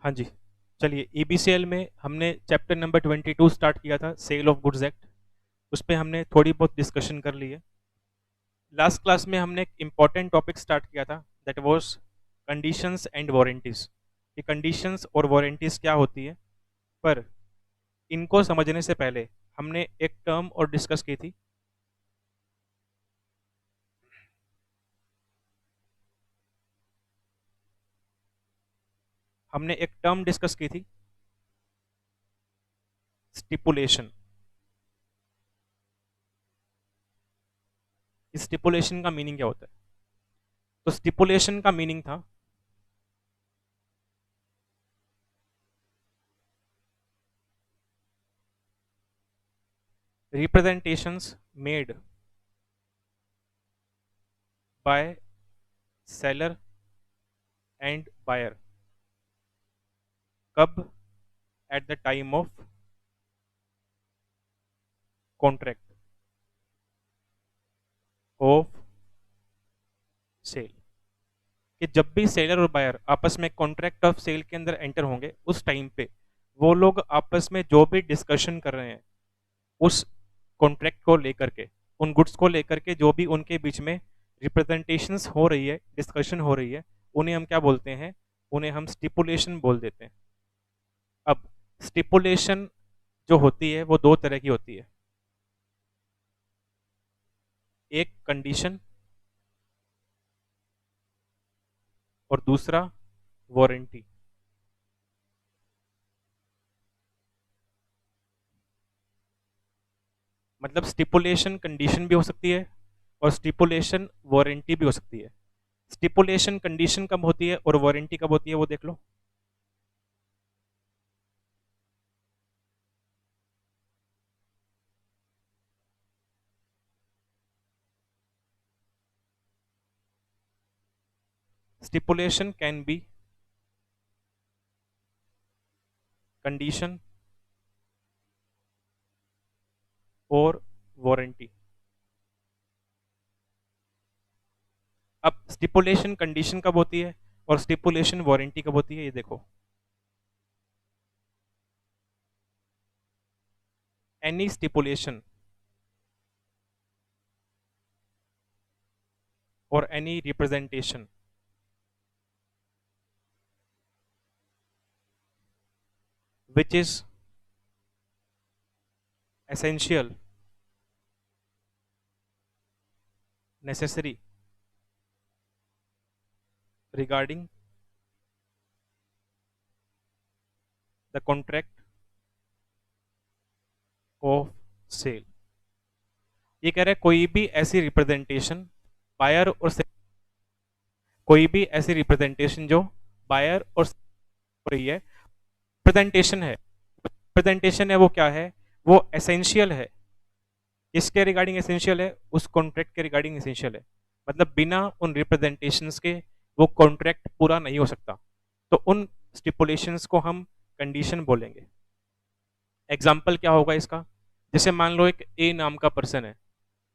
हाँ जी। चलिए, ईबीसीएल में हमने चैप्टर नंबर 22 स्टार्ट किया था, सेल ऑफ गुड्स एक्ट। उस पे हमने थोड़ी बहुत डिस्कशन कर ली है। लास्ट क्लास में हमने एक इम्पॉर्टेंट टॉपिक स्टार्ट किया था, that was conditions and warranties. ये कंडीशंस और वारंटीज क्या होती है, पर इनको समझने से पहले हमने एक टर्म और डिस्कस की थी। हमने एक टर्म डिस्कस की थी, स्टिपुलेशन। इस स्टिपुलेशन का मीनिंग क्या होता है? तो स्टिपुलेशन का मीनिंग था representations made by seller and buyer, कब? at the time of contract of sale। कि जब भी सेलर और बायर आपस में कॉन्ट्रैक्ट ऑफ सेल के अंदर एंटर होंगे, उस टाइम पे वो लोग आपस में जो भी डिस्कशन कर रहे हैं उस कॉन्ट्रैक्ट को लेकर के, उन गुड्स को लेकर के, जो भी उनके बीच में रिप्रेजेंटेशंस हो रही है, डिस्कशन हो रही है, उन्हें हम क्या बोलते हैं? उन्हें हम स्टिपुलेशन बोल देते हैं। अब स्टिपुलेशन जो होती है वो दो तरह की होती है, एक कंडीशन और दूसरा वारंटी। मतलब स्टिपुलेशन कंडीशन भी हो सकती है और स्टिपुलेशन वारंटी भी हो सकती है। स्टिपुलेशन कंडीशन कब होती है और वारंटी कब होती है, वो देख लो। स्टिपुलेशन कैन बी कंडीशन और वारंटी। अब स्टिपुलेशन कंडीशन कब होती है और स्टिपुलेशन वारंटी कब होती है, ये देखो। एनी स्टिपुलेशन और any representation which is essential, necessary regarding the contract of sale। ये कह रहा है कोई भी ऐसी रिप्रेजेंटेशन बायर और कोई भी ऐसी रिप्रेजेंटेशन जो बायर और हो रही है, रिप्रेजेंटेशन है, रिप्रेजेंटेशन है वो क्या है? वो एसेंशियल है। किसके रिगार्डिंग एसेंशियल है? उस कॉन्ट्रैक्ट के रिगार्डिंग एसेंशियल है। मतलब बिना उन रिप्रेजेंटेशंस के वो कॉन्ट्रैक्ट पूरा नहीं हो सकता। तो उन स्टिपुलेशंस को हम कंडीशन बोलेंगे। एग्जाम्पल क्या होगा इसका? जैसे मान लो एक ए नाम का पर्सन है,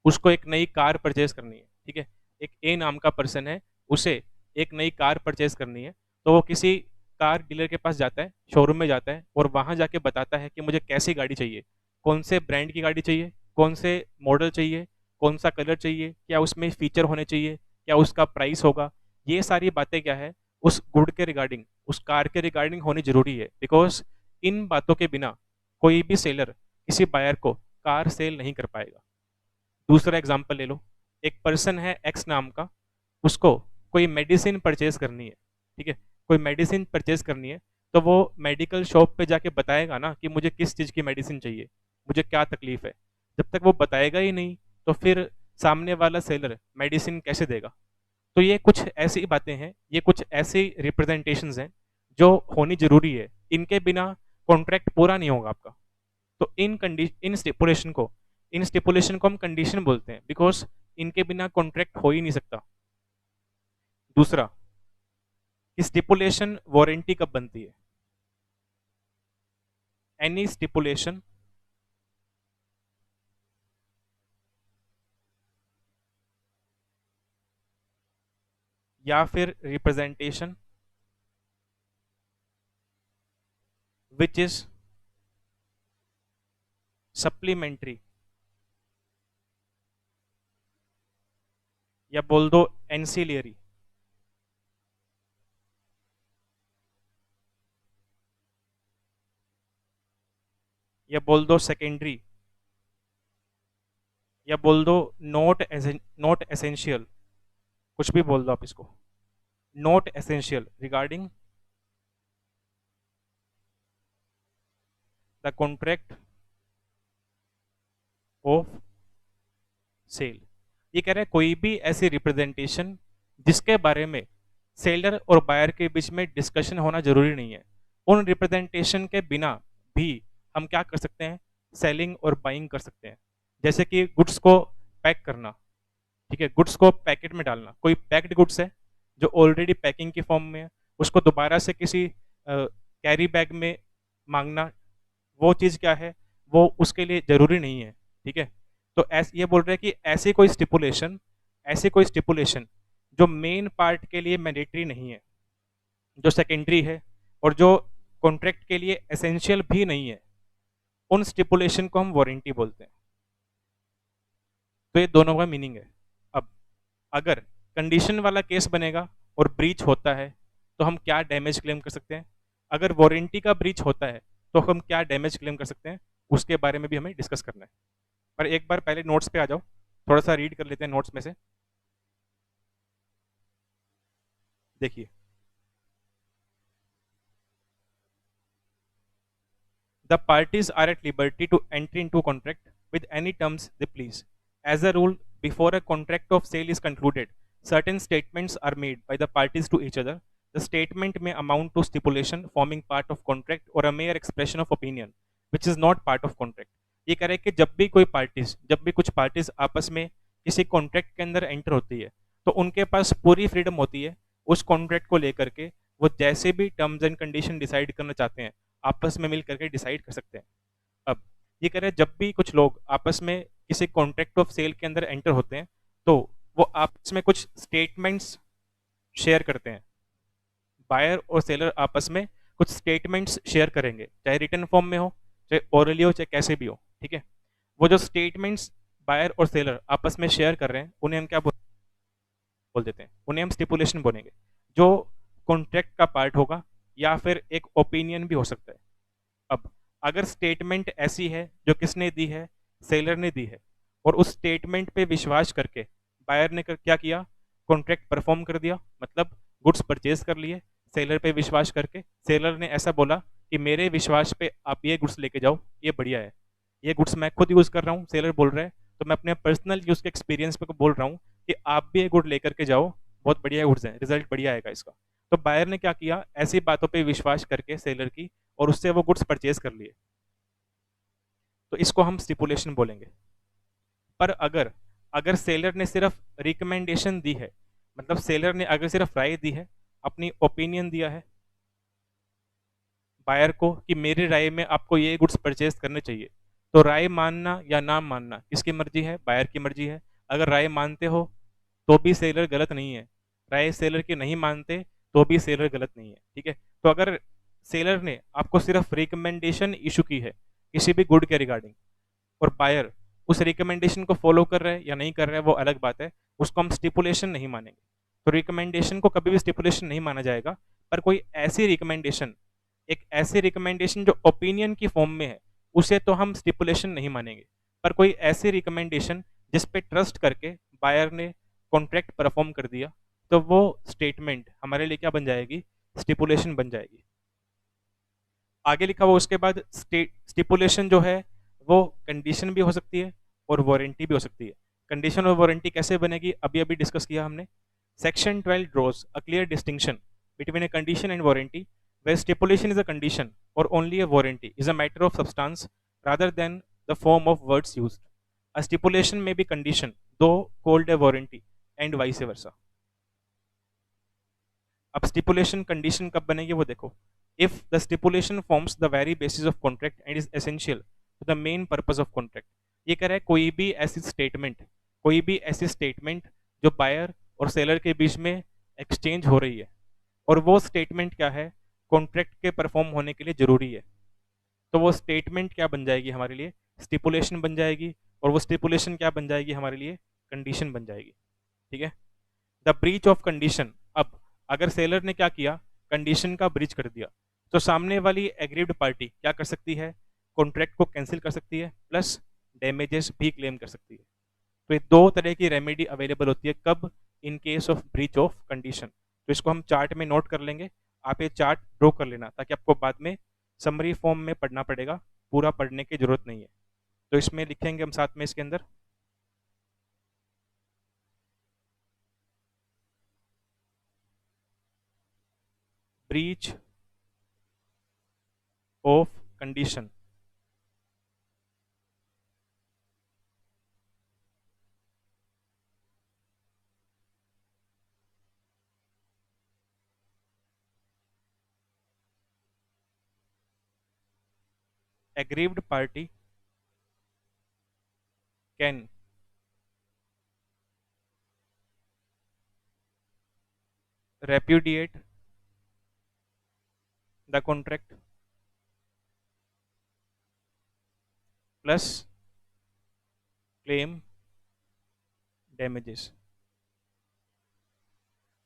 उसको एक नई कार परचेज करनी है। ठीक है, एक ए नाम का पर्सन है, उसे एक नई कार परचेज करनी है। तो वो किसी कार डीलर के पास जाता है, शोरूम में जाता है और वहां जाके बताता है कि मुझे कैसी गाड़ी चाहिए, कौन से ब्रांड की गाड़ी चाहिए, कौन से मॉडल चाहिए, कौन सा कलर चाहिए, क्या उसमें फीचर होने चाहिए, क्या उसका प्राइस होगा। ये सारी बातें क्या है, उस गुड के रिगार्डिंग, उस कार के रिगार्डिंग होनी जरूरी है। बिकॉज इन बातों के बिना कोई भी सेलर किसी बायर को कार सेल नहीं कर पाएगा। दूसरा एग्जाम्पल ले लो, एक पर्सन है एक्स नाम का, उसको कोई मेडिसिन परचेज करनी है। ठीक है, कोई मेडिसिन परचेज करनी है, तो वो मेडिकल शॉप पे जाके बताएगा ना कि मुझे किस चीज़ की मेडिसिन चाहिए, मुझे क्या तकलीफ है। जब तक वो बताएगा ही नहीं, तो फिर सामने वाला सेलर मेडिसिन कैसे देगा? तो ये कुछ ऐसी बातें हैं, ये कुछ ऐसी रिप्रेजेंटेशंस हैं जो होनी जरूरी है। इनके बिना कॉन्ट्रैक्ट पूरा नहीं होगा आपका। तो इन स्टिपुलेशन को हम कंडीशन बोलते हैं, बिकॉज इनके बिना कॉन्ट्रैक्ट हो ही नहीं सकता। दूसरा, कि स्टिपुलेशन वारंटी कब बनती है? एनी स्टिपुलेशन या फिर रिप्रेजेंटेशन विच इज सप्लीमेंट्री, या बोल दो एंसिलियरी, या बोल दो सेकेंडरी, या बोल दो नॉट एसेंशियल, कुछ भी बोल दो आप इसको, not essential regarding the contract of sale. ये कह रहे हैं कोई भी ऐसी रिप्रेजेंटेशन जिसके बारे में सेलर और बायर के बीच में डिस्कशन होना जरूरी नहीं है, उन रिप्रेजेंटेशन के बिना भी हम क्या कर सकते हैं, सेलिंग और बाइंग कर सकते हैं। जैसे कि गुड्स को पैक करना, ठीक है, गुड्स को पैकेट में डालना, कोई पैक्ड गुड्स है जो ऑलरेडी पैकिंग की फॉर्म में है, उसको दोबारा से किसी कैरी बैग में मांगना, वो चीज़ क्या है, वो उसके लिए ज़रूरी नहीं है, ठीक है। तो ये बोल रहे हैं कि ऐसे कोई स्टिपुलेशन जो मेन पार्ट के लिए मैंडेटरी नहीं है, जो सेकेंडरी है और जो कॉन्ट्रैक्ट के लिए एसेंशियल भी नहीं है, उन स्टिपुलेशन को हम वारंटी बोलते हैं। तो ये दोनों का मीनिंग है। अब अगर कंडीशन वाला केस बनेगा और ब्रीच होता है तो हम क्या डैमेज क्लेम कर सकते हैं, अगर वारंटी का ब्रीच होता है तो हम क्या डैमेज क्लेम कर सकते हैं, उसके बारे में भी हमें डिस्कस करना है। पर एक बार पहले नोट्स पे आ जाओ, थोड़ा सा रीड कर लेते हैं नोट्स में से। देखिए, the parties are at liberty to entry into contract with any terms they please. As a rule, before a contract of sale is concluded, certain statements are made by the parties to each other. The statement may amount to stipulation forming part of contract or a mere expression of opinion, which is not part of contract. ये कह रहे हैं कि जब भी कुछ parties आपस में किसी कॉन्ट्रैक्ट के अंदर एंटर होती है तो उनके पास पूरी फ्रीडम होती है उस कॉन्ट्रैक्ट को लेकर के वो जैसे भी टर्म्स एंड कंडीशन डिसाइड करना चाहते हैं आपस में मिल करके डिसाइड कर सकते हैं। अब ये कह रहे हैं जब भी कुछ लोग आपस में किसी कॉन्ट्रैक्ट ऑफ सेल के अंदर एंटर होते हैं तो वो आपस में कुछ स्टेटमेंट्स शेयर करते हैं, बायर और सेलर आपस में कुछ स्टेटमेंट्स शेयर करेंगे, चाहे रिटन फॉर्म में हो, चाहे ओरली हो, चाहे कैसे भी हो, ठीक है। वो जो स्टेटमेंट्स बायर और सेलर आपस में शेयर कर रहे हैं उन्हें हम क्या बोल देते हैं, उन्हें हम स्टिपुलेशन बोलेंगे, जो कॉन्ट्रैक्ट का पार्ट होगा या फिर एक ओपिनियन भी हो सकता है। अब अगर स्टेटमेंट ऐसी है जो किसने दी है, सेलर ने दी है, और उस स्टेटमेंट पे विश्वास करके बायर ने क्या किया, कॉन्ट्रैक्ट परफॉर्म कर दिया, मतलब गुड्स परचेज कर लिए सेलर पे विश्वास करके, सेलर ने ऐसा बोला कि मेरे विश्वास पे आप ये गुड्स लेके जाओ, ये बढ़िया है, ये गुड्स मैं खुद यूज़ कर रहा हूँ, सेलर बोल रहा है, तो मैं अपने पर्सनल यूज़ के एक्सपीरियंस पे बोल रहा हूँ कि आप भी ये गुड लेकर के जाओ, बहुत बढ़िया गुड्स हैं, रिजल्ट बढ़िया आएगा इसका। तो बायर ने क्या किया, ऐसी बातों पे विश्वास करके सेलर की, और उससे वो गुड्स परचेज कर लिए, तो इसको हम स्टिपुलेशन बोलेंगे। पर अगर अगर सेलर ने सिर्फ रिकमेंडेशन दी है, मतलब सेलर ने अगर सिर्फ राय दी है, अपनी ओपिनियन दिया है बायर को कि मेरी राय में आपको ये गुड्स परचेज करने चाहिए, तो राय मानना या ना मानना किसकी मर्जी है, बायर की मर्जी है। अगर राय मानते हो तो भी सेलर गलत नहीं है, राय सेलर की नहीं मानते तो भी सेलर गलत नहीं है, ठीक है। तो अगर सेलर ने आपको सिर्फ रिकमेंडेशन इशू की है किसी भी गुड के रिगार्डिंग, और बायर उस रिकमेंडेशन को फॉलो कर रहे हैं या नहीं कर रहे हैं वो अलग बात है, उसको हम स्टिपुलेशन नहीं मानेंगे। तो रिकमेंडेशन को कभी भी स्टिपुलेशन नहीं माना जाएगा, पर कोई ऐसी रिकमेंडेशन, एक ऐसी रिकमेंडेशन जो ओपिनियन की फॉर्म में है, उसे तो हम स्टिपुलेशन नहीं मानेंगे। पर कोई ऐसी रिकमेंडेशन जिस पे ट्रस्ट करके बायर ने कॉन्ट्रैक्ट परफॉर्म कर दिया, तो वो स्टेटमेंट हमारे लिए क्या बन जाएगी, स्टिपुलेशन बन जाएगी। आगे लिखा हुआ उसके बाद स्टिपुलेशन जो है वो कंडीशन भी हो सकती है और वारंटी भी हो सकती है। कंडीशन और वारंटी कैसे बनेगी, अभी अभी डिस्कस किया हमने। Section 12 draws a clear distinction between a condition and warranty, where stipulation is a condition or only a warranty is a matter of substance rather than the form of words used. A stipulation may be condition though called a warranty and vice versa. अब stipulation condition कब बनेगी वो देखो, if the stipulation forms the very basis of contract and is essential to the main purpose of contract. ये कह रहा है कोई भी ऐसी स्टेटमेंट जो बायर और सेलर के बीच में एक्सचेंज हो रही है, और वो स्टेटमेंट क्या है, कॉन्ट्रैक्ट के परफॉर्म होने के लिए जरूरी है। तो वो स्टेटमेंट क्या बन जाएगी हमारे लिए, स्टिपुलेशन बन जाएगी, और वो स्टिपुलेशन क्या बन जाएगी हमारे लिए, कंडीशन बन जाएगी। ठीक है। द ब्रीच ऑफ कंडीशन, अब अगर सेलर ने क्या किया, कंडीशन का ब्रीच कर दिया, तो सामने वाली एग्रीव्ड पार्टी क्या कर सकती है, कॉन्ट्रैक्ट को कैंसिल कर सकती है, प्लस डैमेजेस भी क्लेम कर सकती है। तो ये दो तरह की रेमेडी अवेलेबल होती है, कब, in case of breach of condition. तो इसको हम चार्ट में नोट कर लेंगे, आप ये चार्ट ड्रॉ कर लेना ताकि आपको बाद में समरी फॉर्म में पढ़ना पड़ेगा, पूरा पढ़ने की जरूरत नहीं है। तो इसमें लिखेंगे हम साथ में इसके अंदर, breach of condition, aggrieved party can repudiate the contract plus claim damages।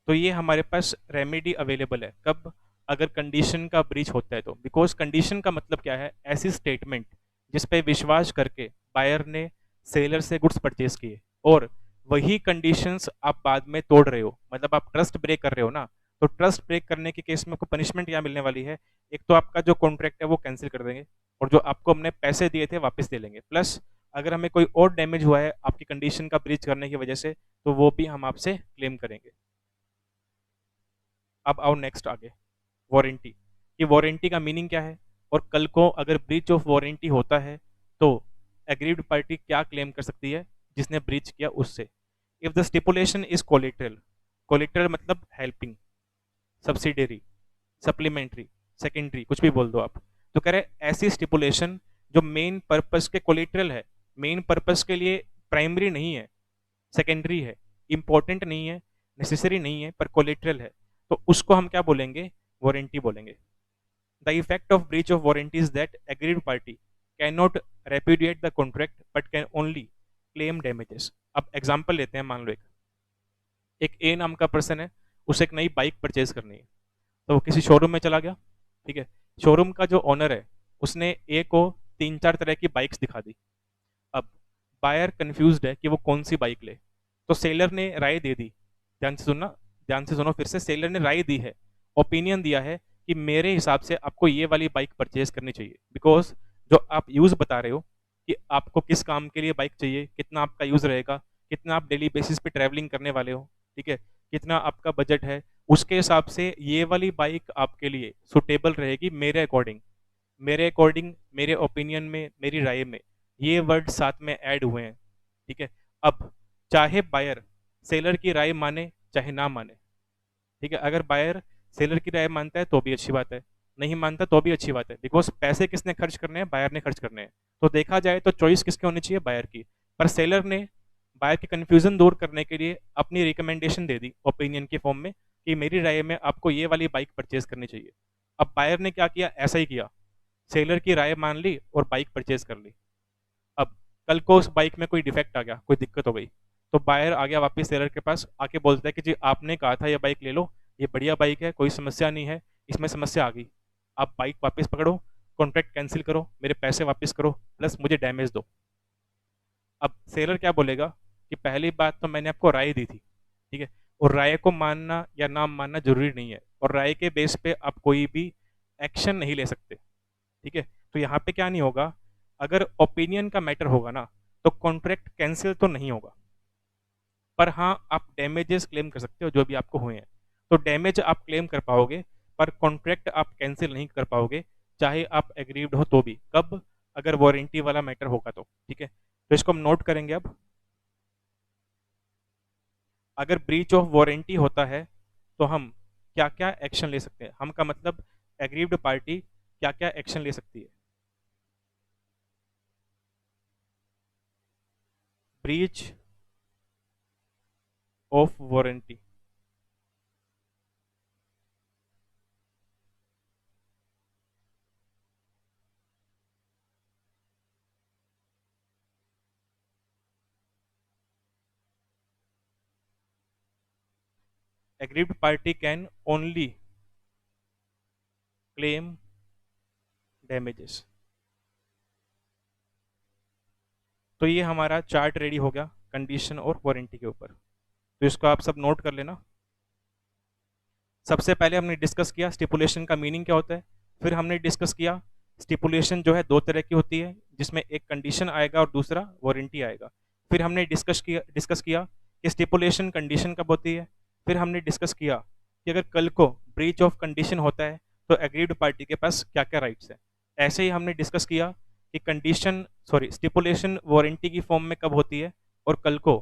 तो ये हमारे पास रेमेडी अवेलेबल है कब, अगर कंडीशन का ब्रीच होता है तो। बिकॉज कंडीशन का मतलब क्या है, ऐसी स्टेटमेंट जिस पे विश्वास करके बायर ने सेलर से गुड्स परचेज किए, और वही कंडीशंस आप बाद में तोड़ रहे हो, मतलब आप ट्रस्ट ब्रेक कर रहे हो ना। तो ट्रस्ट ब्रेक करने के केस में को पनिशमेंट क्या मिलने वाली है, एक तो आपका जो कॉन्ट्रैक्ट है वो कैंसिल कर देंगे, और जो आपको हमने पैसे दिए थे वापस दे लेंगे, प्लस अगर हमें कोई और डैमेज हुआ है आपकी कंडीशन का ब्रीच करने की वजह से, तो वो भी हम आपसे क्लेम करेंगे। अब आओ नेक्स्ट आगे, वारंटी। कि वारंटी का मीनिंग क्या है, और कल को अगर ब्रीच ऑफ वारंटी होता है तो एग्रीव्ड पार्टी क्या क्लेम कर सकती है, जिसने ब्रीच किया उससे। If the stipulation is collateral, collateral मतलब हेल्पिंग, सब्सिडरी, सप्लीमेंट्री, सेकेंडरी, कुछ भी बोल दो आप। तो कह रहे ऐसी स्टिपुलेशन जो मेन पर्पस के कोलेटरल है, मेन पर्पस के लिए प्राइमरी नहीं है, सेकेंडरी है, इंपॉर्टेंट नहीं है, नेसेसरी नहीं है, पर कोलेटरल है, तो उसको हम क्या बोलेंगे, वारंटी बोलेंगे। The effect of breach of warranty is that agreed party can not repudiate the contract but can only claim damages. अब एग्जांपल लेते हैं, मान लो एक ए नाम का पर्सन है, उसे एक नई बाइक परचेज करनी है, तो वो किसी शोरूम में चला गया। ठीक है। शोरूम का जो ओनर है उसने ए को तीन चार तरह की बाइक्स दिखा दी। अब बायर कंफ्यूज्ड है कि वो कौन सी बाइक ले, तो सेलर ने राय दे दी, ध्यान से सुनना, ध्यान से सुनो फिर से, सेलर ने राय दी है, ओपिनियन दिया है कि मेरे हिसाब से आपको ये वाली बाइक परचेज करनी चाहिए, बिकॉज जो आप यूज़ बता रहे हो कि आपको किस काम के लिए बाइक चाहिए, कितना आपका यूज़ रहेगा, कितना आप डेली बेसिस पे ट्रैवलिंग करने वाले हो, ठीक है, कितना आपका बजट है, उसके हिसाब से ये वाली बाइक आपके लिए सुटेबल रहेगी मेरे अकॉर्डिंग। मेरे अकॉर्डिंग, मेरे ओपिनियन में, मेरी राय में, ये वर्ड साथ में ऐड हुए हैं। ठीक है। अब चाहे बायर सेलर की राय माने चाहे ना माने, ठीक है, अगर बायर सेलर की राय मानता है तो भी अच्छी बात है, नहीं मानता तो भी अच्छी बात है, बिकॉज पैसे किसने खर्च करने हैं, बायर ने खर्च करने हैं। तो देखा जाए तो चॉइस किसकी होनी चाहिए, बायर की। पर सेलर ने बायर की कंफ्यूजन दूर करने के लिए अपनी रिकमेंडेशन दे दी ओपिनियन के फॉर्म में कि मेरी राय में आपको ये वाली बाइक परचेज करनी चाहिए। अब बायर ने क्या किया, ऐसा ही किया, सेलर की राय मान ली और बाइक परचेज कर ली। अब कल को उस बाइक में कोई डिफेक्ट आ गया, कोई दिक्कत हो गई, तो बायर आ गया वापस सेलर के पास, आके बोलता है कि जी आपने कहा था ये बाइक ले लो, ये बढ़िया बाइक है, कोई समस्या नहीं है, इसमें समस्या आ गई, आप बाइक वापस पकड़ो, कॉन्ट्रैक्ट कैंसिल करो, मेरे पैसे वापस करो, प्लस मुझे डैमेज दो। अब सेलर क्या बोलेगा कि पहली बात तो मैंने आपको राय दी थी, ठीक है, और राय को मानना या ना मानना जरूरी नहीं है, और राय के बेस पे आप कोई भी एक्शन नहीं ले सकते। ठीक है। तो यहाँ पे क्या नहीं होगा, अगर ओपिनियन का मैटर होगा ना, तो कॉन्ट्रैक्ट कैंसिल तो नहीं होगा, पर हाँ आप डैमेजेस क्लेम कर सकते हो जो भी आपको हुए हैं। तो डैमेज आप क्लेम कर पाओगे, पर कॉन्ट्रैक्ट आप कैंसिल नहीं कर पाओगे, चाहे आप एग्रीव्ड हो तो भी। कब, अगर वारंटी वाला मैटर होगा तो। ठीक है। तो इसको हम नोट करेंगे अब, अगर ब्रीच ऑफ वारंटी होता है तो हम क्या क्या एक्शन ले सकते हैं, हम का मतलब एग्रीव्ड पार्टी क्या क्या एक्शन ले सकती है। Breach of warranty, agreed party can only claim damages. तो ये हमारा चार्ट रेडी हो गया कंडीशन और वारंटी के ऊपर, तो इसको आप सब नोट कर लेना। सबसे पहले हमने डिस्कस किया स्टिपुलेशन का मीनिंग क्या होता है, फिर हमने डिस्कस किया स्टिपुलेशन जो है दो तरह की होती है, जिसमें एक कंडीशन आएगा और दूसरा वारंटी आएगा। फिर हमने डिस्कस किया कि स्टिपुलेशन कंडीशन कब होती है। फिर हमने डिस्कस किया कि अगर कल को ब्रीच ऑफ कंडीशन होता है तो एग्रीड पार्टी के पास क्या क्या राइट्स हैं। ऐसे ही हमने डिस्कस किया कि स्टिपुलेशन वारंटी की फॉर्म में कब होती है, और कल को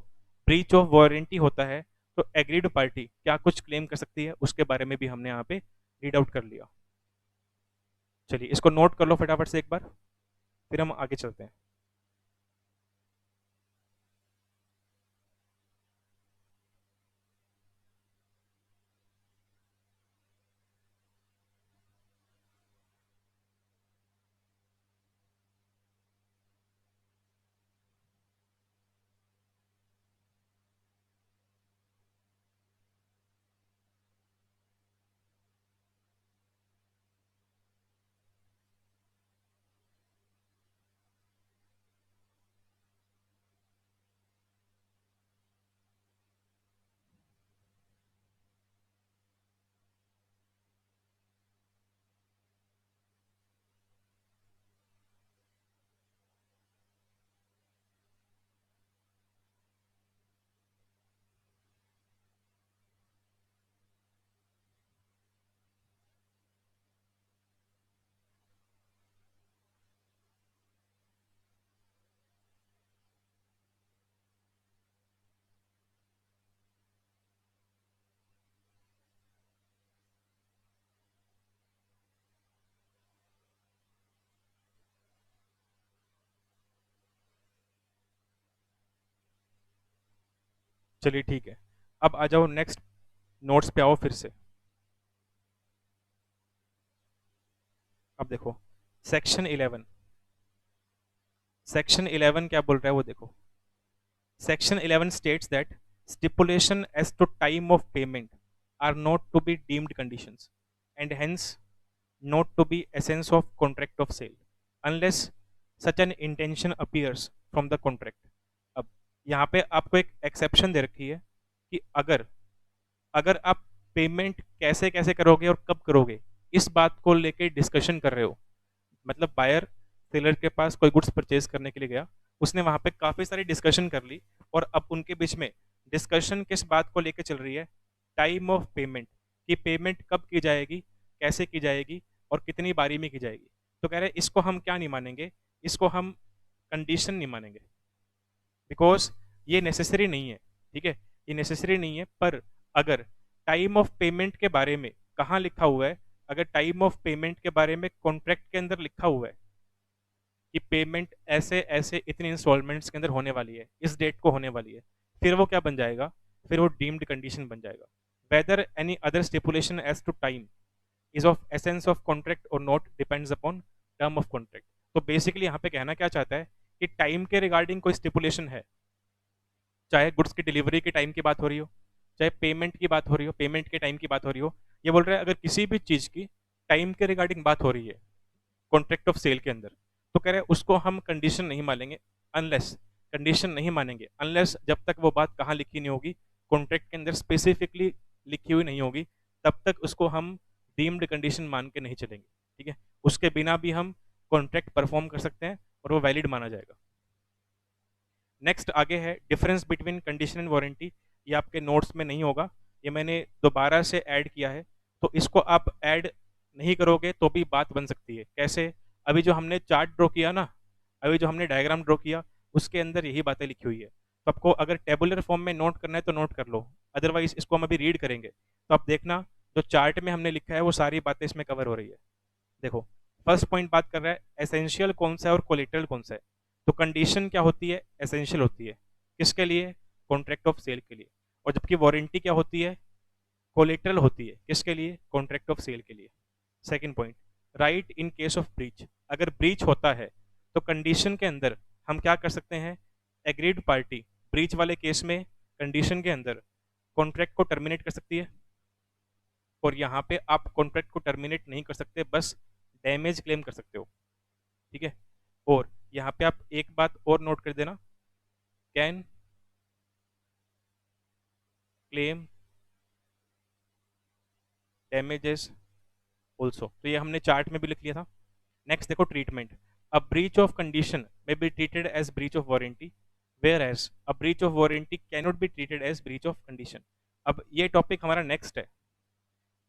ब्रीच ऑफ वारंटी होता है तो एग्रीड पार्टी क्या कुछ क्लेम कर सकती है, उसके बारे में भी हमने यहाँ पे रीड आउट कर लिया। चलिए इसको नोट कर लो फटाफट से एक बार, फिर हम आगे चलते हैं। चलिए ठीक है, अब आ जाओ नेक्स्ट नोट्स पे आओ फिर से। अब देखो सेक्शन 11 क्या बोल रहा है वो देखो। Section 11 states that stipulation as to time of payment are not to be deemed conditions and hence not to be essence of contract of sale unless such an intention appears from the contract। अब यहाँ पे आपको एक exception दे रखी है कि अगर अगर आप पेमेंट कैसे कैसे करोगे और कब करोगे, इस बात को लेके डिस्कशन कर रहे हो। मतलब बायर सेलर के पास कोई गुड्स परचेज करने के लिए गया, उसने वहां पे काफी सारी डिस्कशन कर ली, और अब उनके बीच में डिस्कशन किस बात को लेकर चल रही है, टाइम ऑफ पेमेंट, कि पेमेंट कब की जाएगी, कैसे की जाएगी और कितनी बारी में की जाएगी। तो कह रहे हैं इसको हम क्या नहीं मानेंगे, इसको हम कंडीशन नहीं मानेंगे, बिकॉज ये नेसेसरी नहीं है। ठीक है, ये नेसेसरी नहीं है, पर अगर टाइम ऑफ पेमेंट के बारे में कहाँ लिखा हुआ है, अगर टाइम ऑफ पेमेंट के बारे में कॉन्ट्रैक्ट के अंदर लिखा हुआ है कि पेमेंट ऐसे ऐसे इतने इंस्टॉलमेंट्स के अंदर होने वाली है, इस डेट को होने वाली है, फिर वो क्या बन जाएगा, फिर वो डीम्ड कंडीशन बन जाएगा। Whether any other stipulation as to time is of essence of contract और not depends upon term of contract. तो बेसिकली यहाँ पे कहना क्या चाहता है कि टाइम के रिगार्डिंग कोई स्टिपुलेशन है, चाहे गुड्स की डिलीवरी के टाइम की बात हो रही हो, चाहे पेमेंट की बात हो रही हो, पेमेंट के टाइम की बात हो रही हो, ये बोल रहा है अगर किसी भी चीज़ की टाइम के रिगार्डिंग बात हो रही है कॉन्ट्रैक्ट ऑफ सेल के अंदर, तो कह रहे हैं उसको हम कंडीशन नहीं मानेंगे, अनलेस कंडीशन नहीं मानेंगे अनलेस जब तक वो बात कहाँ लिखी नहीं होगी, कॉन्ट्रैक्ट के अंदर स्पेसिफिकली लिखी हुई नहीं होगी, तब तक उसको हम डीम्ड कंडीशन मान के नहीं चलेंगे। ठीक है, उसके बिना भी हम कॉन्ट्रैक्ट परफॉर्म कर सकते हैं और वो वैलिड माना जाएगा। नेक्स्ट आगे है difference between condition and warranty. ये आपके नोट्स में नहीं होगा, ये मैंने दोबारा से ऐड किया है, तो इसको आप ऐड नहीं करोगे तो भी बात बन सकती है। कैसे, अभी जो हमने चार्ट ड्रॉ किया ना, अभी जो हमने डायग्राम ड्रॉ किया, उसके अंदर यही बातें लिखी हुई है। तो आपको अगर टेबुलर फॉर्म में नोट करना है तो नोट कर लो, अदरवाइज इसको हम अभी रीड करेंगे तो आप देखना जो चार्ट में हमने लिखा है वो सारी बातें इसमें कवर हो रही है। देखो फर्स्ट पॉइंट बात कर रहा है एसेंशियल कौन सा है और कोलेटरल कौन सा है। तो कंडीशन क्या होती है, एसेंशियल होती है, किसके लिए, कॉन्ट्रैक्ट ऑफ सेल के लिए, और जबकि वारंटी क्या होती है, कोलेटरल होती है, किसके लिए, कॉन्ट्रैक्ट ऑफ सेल के लिए। Second point, right in case of breach, अगर ब्रीच होता है तो कंडीशन के अंदर हम क्या कर सकते हैं, एग्रीड पार्टी ब्रीच वाले केस में कंडीशन के अंदर कॉन्ट्रैक्ट को टर्मिनेट कर सकती है। और यहाँ पे आप कॉन्ट्रैक्ट को टर्मिनेट नहीं कर सकते, बस डैमेज क्लेम कर सकते हो, ठीक है। और यहाँ पे आप एक बात और नोट कर देना, कैन क्लेम डैमेजेस ऑल्सो, तो ये हमने चार्ट में भी लिख लिया था। नेक्स्ट देखो treatment, a breach of condition may be treated as breach of warranty, whereas a breach of warranty can not be treated as breach of condition. अब ये टॉपिक हमारा नेक्स्ट है,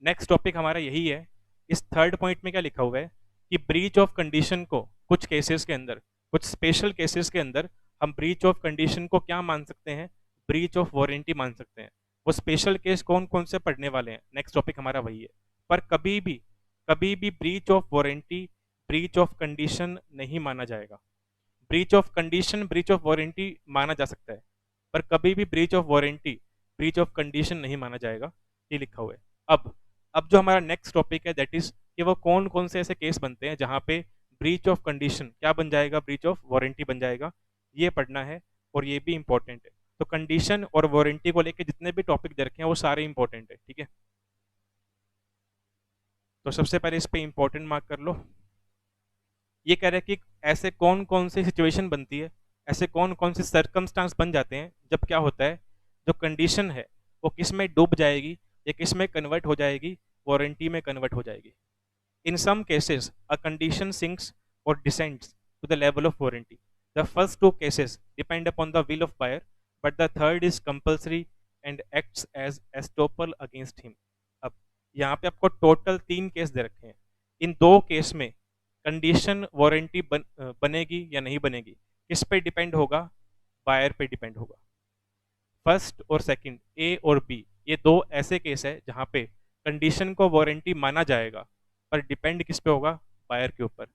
नेक्स्ट टॉपिक हमारा यही है। इस third point में क्या लिखा हुआ है कि ब्रीच ऑफ कंडीशन को कुछ केसेस के अंदर, कुछ स्पेशल केसेस के अंदर हम ब्रीच ऑफ कंडीशन को क्या मान सकते हैं, ब्रीच ऑफ वारंटी मान सकते हैं। वो स्पेशल केस कौन कौन से पढ़ने वाले हैं, नेक्स्ट टॉपिक हमारा वही है। पर कभी भी breach of warranty breach of condition नहीं माना जाएगा। Breach of condition breach of warranty माना जा सकता है, पर कभी भी breach of warranty breach of condition नहीं माना जाएगा, ये लिखा हुआ है। अब जो हमारा नेक्स्ट टॉपिक है दैट इज कि वो कौन कौन से ऐसे केस बनते हैं जहां पे ब्रीच ऑफ कंडीशन क्या बन जाएगा, ब्रीच ऑफ वारंटी बन जाएगा, ये पढ़ना है और ये भी इंपॉर्टेंट है। तो कंडीशन और वारंटी को लेकर जितने भी टॉपिक दे रखे हैं वो सारे इंपॉर्टेंट है, ठीक है। तो सबसे पहले इस पे इंपॉर्टेंट मार्क कर लो। ये कह रहे हैं कि ऐसे कौन कौन सी सिचुएशन बनती है, ऐसे कौन कौन से सर्कमस्टांस बन जाते हैं जब क्या होता है, जो कंडीशन है वो किस में डूब जाएगी या किस में कन्वर्ट हो जाएगी, वारंटी में कन्वर्ट हो जाएगी। In some cases, a condition sinks or descends to the level of warranty. The first two cases depend upon the will of buyer, but the third is compulsory and acts as estoppel against him. अब यहाँ पे आपको total 3 case दे रखे हैं। इन 2 case में condition warranty बनेगी या नहीं बनेगी, किस पे डिपेंड होगा, बायर पे डिपेंड होगा। फर्स्ट और सेकंड, ए और बी, ये 2 ऐसे केस है जहाँ पे कंडीशन को वारंटी माना जाएगा, पर डिपेंड किस पे होगा, बायर के ऊपर।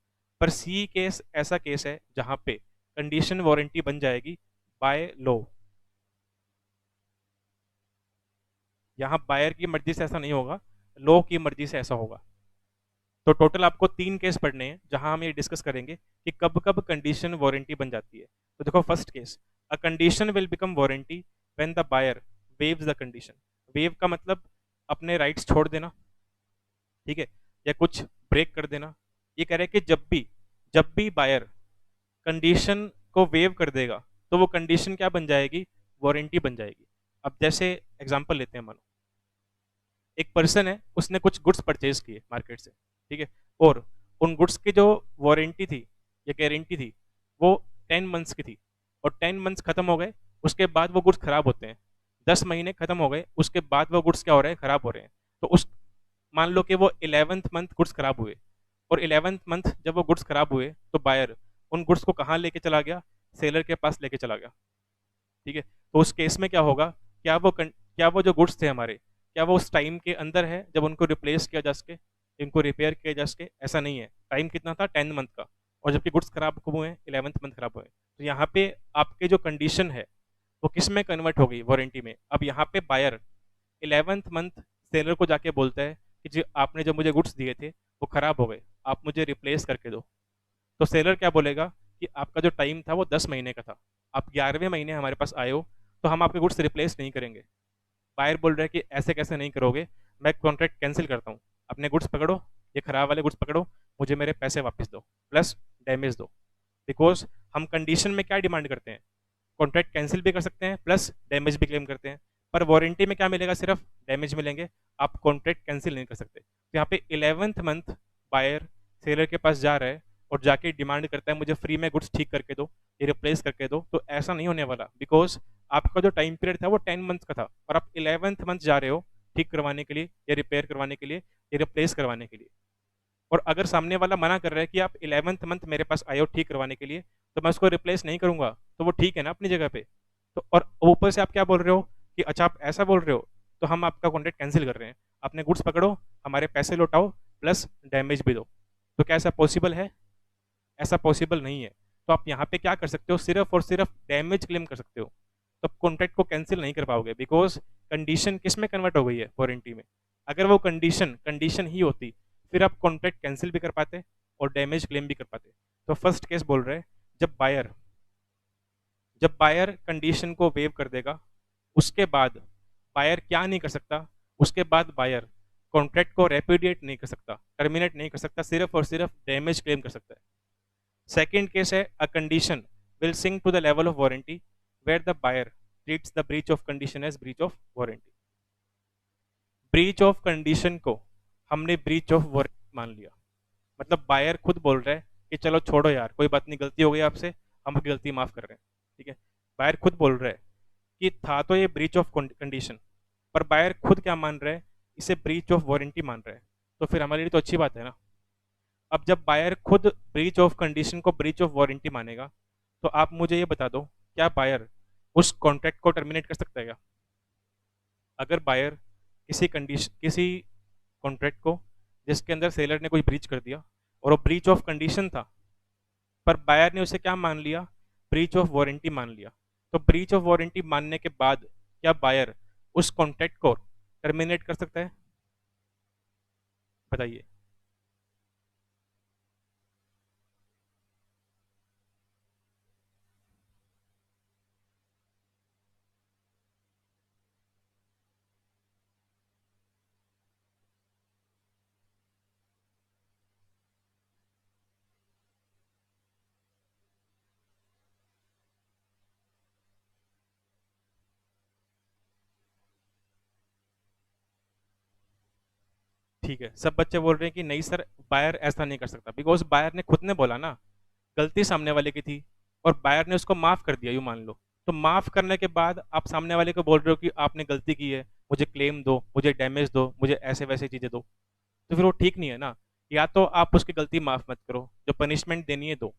पर सी केस ऐसा केस है जहाँ पे कंडीशन वारंटी बन जाएगी बाय लॉ। यहाँ बायर की मर्जी से ऐसा नहीं होगा, लॉ की मर्जी से ऐसा होगा। तो टोटल आपको 3 केस पढ़ने हैं जहां हम ये डिस्कस करेंगे कि कब कब कंडीशन वारंटी बन जाती है। तो देखो first case, a condition will become warranty when the buyer waives the condition. Waive का मतलब अपने राइट्स छोड़ देना, ठीक है, या कुछ ब्रेक कर देना। ये कह रहे हैं कि जब भी बायर कंडीशन को वेव कर देगा तो वो कंडीशन क्या बन जाएगी, वारंटी बन जाएगी। अब जैसे एग्जांपल लेते हैं, मानो एक पर्सन है, उसने कुछ गुड्स परचेज किए मार्केट से, ठीक है, और उन गुड्स की जो वारंटी थी या गारंटी थी वो 10 मंथ्स की थी, और 10 मंथ्स खत्म हो गए, उसके बाद वो गुड्स खराब होते हैं। 10 महीने खत्म हो गए, उसके बाद वो गुड्स क्या हो रहे हैं, खराब हो रहे हैं। तो उस मान लो कि वो 11th मंथ गुड्स खराब हुए, और 11th मंथ जब वो गुड्स खराब हुए तो बायर उन गुड्स को कहाँ लेके चला गया, सेलर के पास लेके चला गया, ठीक है। तो उस केस में क्या होगा, क्या वो जो गुड्स थे हमारे, क्या वो उस टाइम के अंदर है जब उनको रिप्लेस किया जा सके, इनको रिपेयर किया जा सके, ऐसा नहीं है। टाइम कितना था, 10 मंथ का, और जबकि गुड्स खराब कब हुए हैं, 11th मंथ खराब हुए। तो यहाँ पे आपके जो कंडीशन है वो किस में कन्वर्ट हो गई, वारंटी में। अब यहाँ पे बायर 11th मंथ सेलर को जाके बोलता है कि जी आपने जो मुझे गुड्स दिए थे वो खराब हो गए, आप मुझे रिप्लेस करके दो। तो सेलर क्या बोलेगा कि आपका जो टाइम था वो 10 महीने का था, आप 11वें महीने हमारे पास आए हो, तो हम आपके गुड्स रिप्लेस नहीं करेंगे। बायर बोल रहा है कि ऐसे कैसे नहीं करोगे, मैं कॉन्ट्रैक्ट कैंसिल करता हूँ, अपने गुड्स पकड़ो, ये खराब वाले गुड्स पकड़ो, मुझे मेरे पैसे वापस दो प्लस डैमेज दो। बिकॉज हम कंडीशन में क्या डिमांड करते हैं, कॉन्ट्रैक्ट कैंसिल भी कर सकते हैं प्लस डैमेज भी क्लेम करते हैं, पर वारंटी में क्या मिलेगा, सिर्फ डैमेज मिलेंगे, आप कॉन्ट्रैक्ट कैंसिल नहीं कर सकते। तो यहाँ पे 11th मंथ बायर सेलर के पास जा रहा है और जाके डिमांड करता है मुझे फ्री में गुड्स ठीक करके दो, ये रिप्लेस करके दो। तो ऐसा नहीं होने वाला, बिकॉज आपका जो टाइम पीरियड था वो 10 मंथ का था, और आप 11th मंथ जा रहे हो ठीक करवाने के लिए, या रिपेयर करवाने के लिए, या रिप्लेस करवाने के लिए। और अगर सामने वाला मना कर रहा है कि आप 11th मंथ मेरे पास आए हो ठीक करवाने के लिए, तो मैं उसको रिप्लेस नहीं करूंगा, तो वो ठीक है ना अपनी जगह पे। तो और ऊपर से आप क्या बोल रहे हो कि अच्छा आप ऐसा बोल रहे हो, तो हम आपका कॉन्ट्रैक्ट कैंसिल कर रहे हैं, अपने गुड्स पकड़ो, हमारे पैसे लौटाओ प्लस डैमेज भी दो। तो क्या ऐसा पॉसिबल है, ऐसा पॉसिबल नहीं है। तो आप यहाँ पे क्या कर सकते हो, सिर्फ और सिर्फ डैमेज क्लेम कर सकते हो, तो कॉन्ट्रैक्ट को कैंसिल नहीं कर पाओगे, बिकॉज कंडीशन किस में कन्वर्ट हो गई है, वारंटी में। अगर वो कंडीशन ही होती फिर आप कॉन्ट्रैक्ट कैंसिल भी कर पाते और डैमेज क्लेम भी कर पाते। तो फर्स्ट केस बोल रहे हैं जब बायर कंडीशन को वेव कर देगा, उसके बाद बायर क्या नहीं कर सकता, उसके बाद बायर कॉन्ट्रैक्ट को रेपुडिएट नहीं कर सकता, टर्मिनेट नहीं कर सकता, सिर्फ और सिर्फ डैमेज क्लेम कर सकता है। सेकेंड केस है a condition will sink to the level of warranty where the buyer treats the breach of condition as breach of warranty. Breach of condition को हमने ब्रीच ऑफ वारंटी मान लिया, मतलब buyer खुद बोल रहा है कि चलो छोड़ो यार, कोई बात नहीं, गलती हो गई आपसे, हम आपकी गलती माफ कर रहे हैं, ठीक है। बायर खुद बोल रहा है कि था तो ये ब्रीच ऑफ कंडीशन, पर बायर खुद क्या मान रहा है, इसे ब्रीच ऑफ वारंटी मान रहा है, तो फिर हमारे लिए तो अच्छी बात है ना। अब जब बायर खुद ब्रीच ऑफ कंडीशन को ब्रीच ऑफ वारंटी मानेगा, तो आप मुझे ये बता दो, क्या बायर उस कॉन्ट्रैक्ट को टर्मिनेट कर सकता है क्या? अगर बायर किसी कॉन्ट्रैक्ट को जिसके अंदर सेलर ने कोई ब्रीच कर दिया और वो ब्रीच ऑफ कंडीशन था, पर बायर ने उसे क्या मान लिया, ब्रीच ऑफ वारंटी मान लिया, तो ब्रीच ऑफ वारंटी मानने के बाद क्या बायर उस कॉन्ट्रैक्ट को टर्मिनेट कर सकता है? बताइए। ठीक है, सब बच्चे बोल रहे हैं कि नहीं सर, बायर ऐसा नहीं कर सकता, बिकॉज बायर ने खुद ने बोला ना, गलती सामने वाले की थी और बायर ने उसको माफ कर दिया, यूँ मान लो। तो माफ करने के बाद आप सामने वाले को बोल रहे हो कि आपने गलती की है, मुझे क्लेम दो, मुझे डैमेज दो, मुझे ऐसे वैसे चीज़ें दो, तो फिर वो ठीक नहीं है ना। या तो आप उसकी गलती माफ मत करो, जो पनिशमेंट देनी है दो।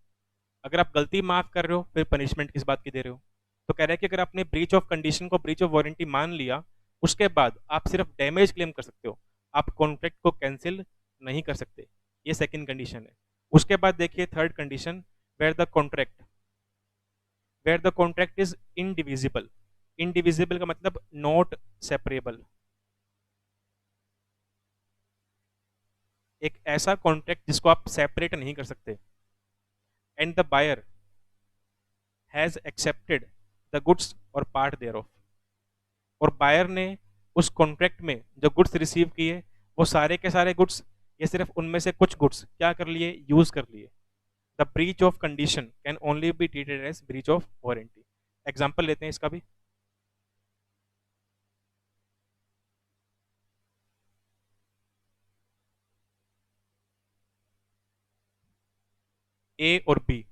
अगर आप गलती माफ कर रहे हो, फिर पनिशमेंट किस बात की दे रहे हो? तो कह रहे हैं कि अगर आपने ब्रीच ऑफ कंडीशन को ब्रीच ऑफ वारंटी मान लिया, उसके बाद आप सिर्फ डैमेज क्लेम कर सकते हो, आप कॉन्ट्रैक्ट को कैंसिल नहीं कर सकते। ये सेकंड कंडीशन है। उसके बाद देखिए third condition, where the contract where the contract is indivisible. Indivisible का मतलब नॉट सेपरेबल। एक ऐसा कॉन्ट्रैक्ट जिसको आप सेपरेट नहीं कर सकते। And the buyer has accepted the goods और पार्ट देयर ऑफ, और बायर ने उस कॉन्ट्रैक्ट में जो गुड्स रिसीव किए, वो सारे के सारे गुड्स या सिर्फ उनमें से कुछ गुड्स क्या कर लिए, यूज कर लिए। The breach of condition can only be treated as breach of warranty. Example लेते हैं इसका भी। ए और बी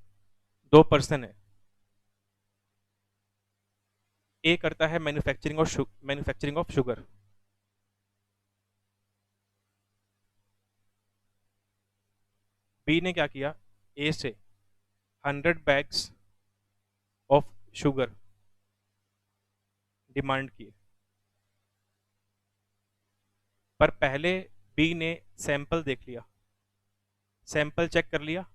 दो पर्सन है। ए करता है मैन्युफैक्चरिंग ऑफ शुगर। बी ने क्या किया, ए से 100 बैग्स ऑफ शुगर डिमांड किए, पर पहले बी ने सैंपल देख लिया, सैंपल चेक कर लिया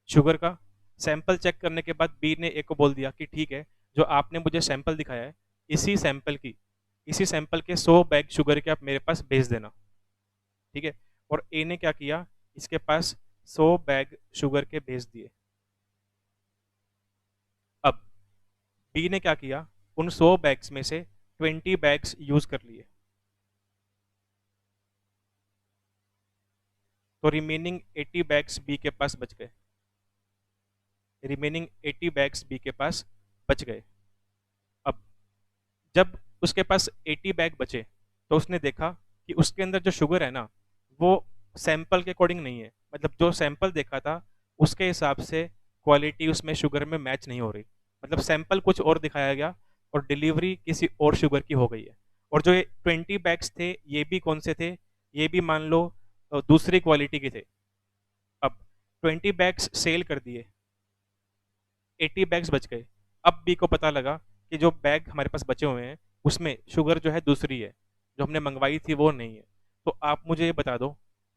शुगर का। सैंपल चेक करने के बाद बी ने ए को बोल दिया कि ठीक है, जो आपने मुझे सैंपल दिखाया है, इसी सैंपल की इसी सैंपल के 100 बैग शुगर के आप मेरे पास भेज देना, ठीक है। और ए ने क्या किया, इसके पास 100 बैग शुगर के भेज दिए। अब बी ने क्या किया, उन 100 बैग्स में से 20 बैग्स यूज कर लिए, तो रिमेनिंग 80 बैग्स बी के पास बच गए। रिमेनिंग 80 बैग्स बी के पास बच गए। अब जब उसके पास 80 बैग बचे, तो उसने देखा कि उसके अंदर जो शुगर है ना, वो सैंपल के अकॉर्डिंग नहीं है, मतलब जो सैंपल देखा था उसके हिसाब से क्वालिटी उसमें शुगर में मैच नहीं हो रही, मतलब सैंपल कुछ और दिखाया गया और डिलीवरी किसी और शुगर की हो गई है। और जो ये 20 बैग्स थे, ये भी कौन से थे, ये भी मान लो दूसरी क्वालिटी के थे। अब 20 बैग्स सेल कर दिए, 80 बैग्स बच गए। अब बी को पता लगा कि जो बैग हमारे पास बचे हुए हैं उसमें शुगर जो है दूसरी है, जो हमने मंगवाई थी वो नहीं है। तो आप मुझे ये बता दो,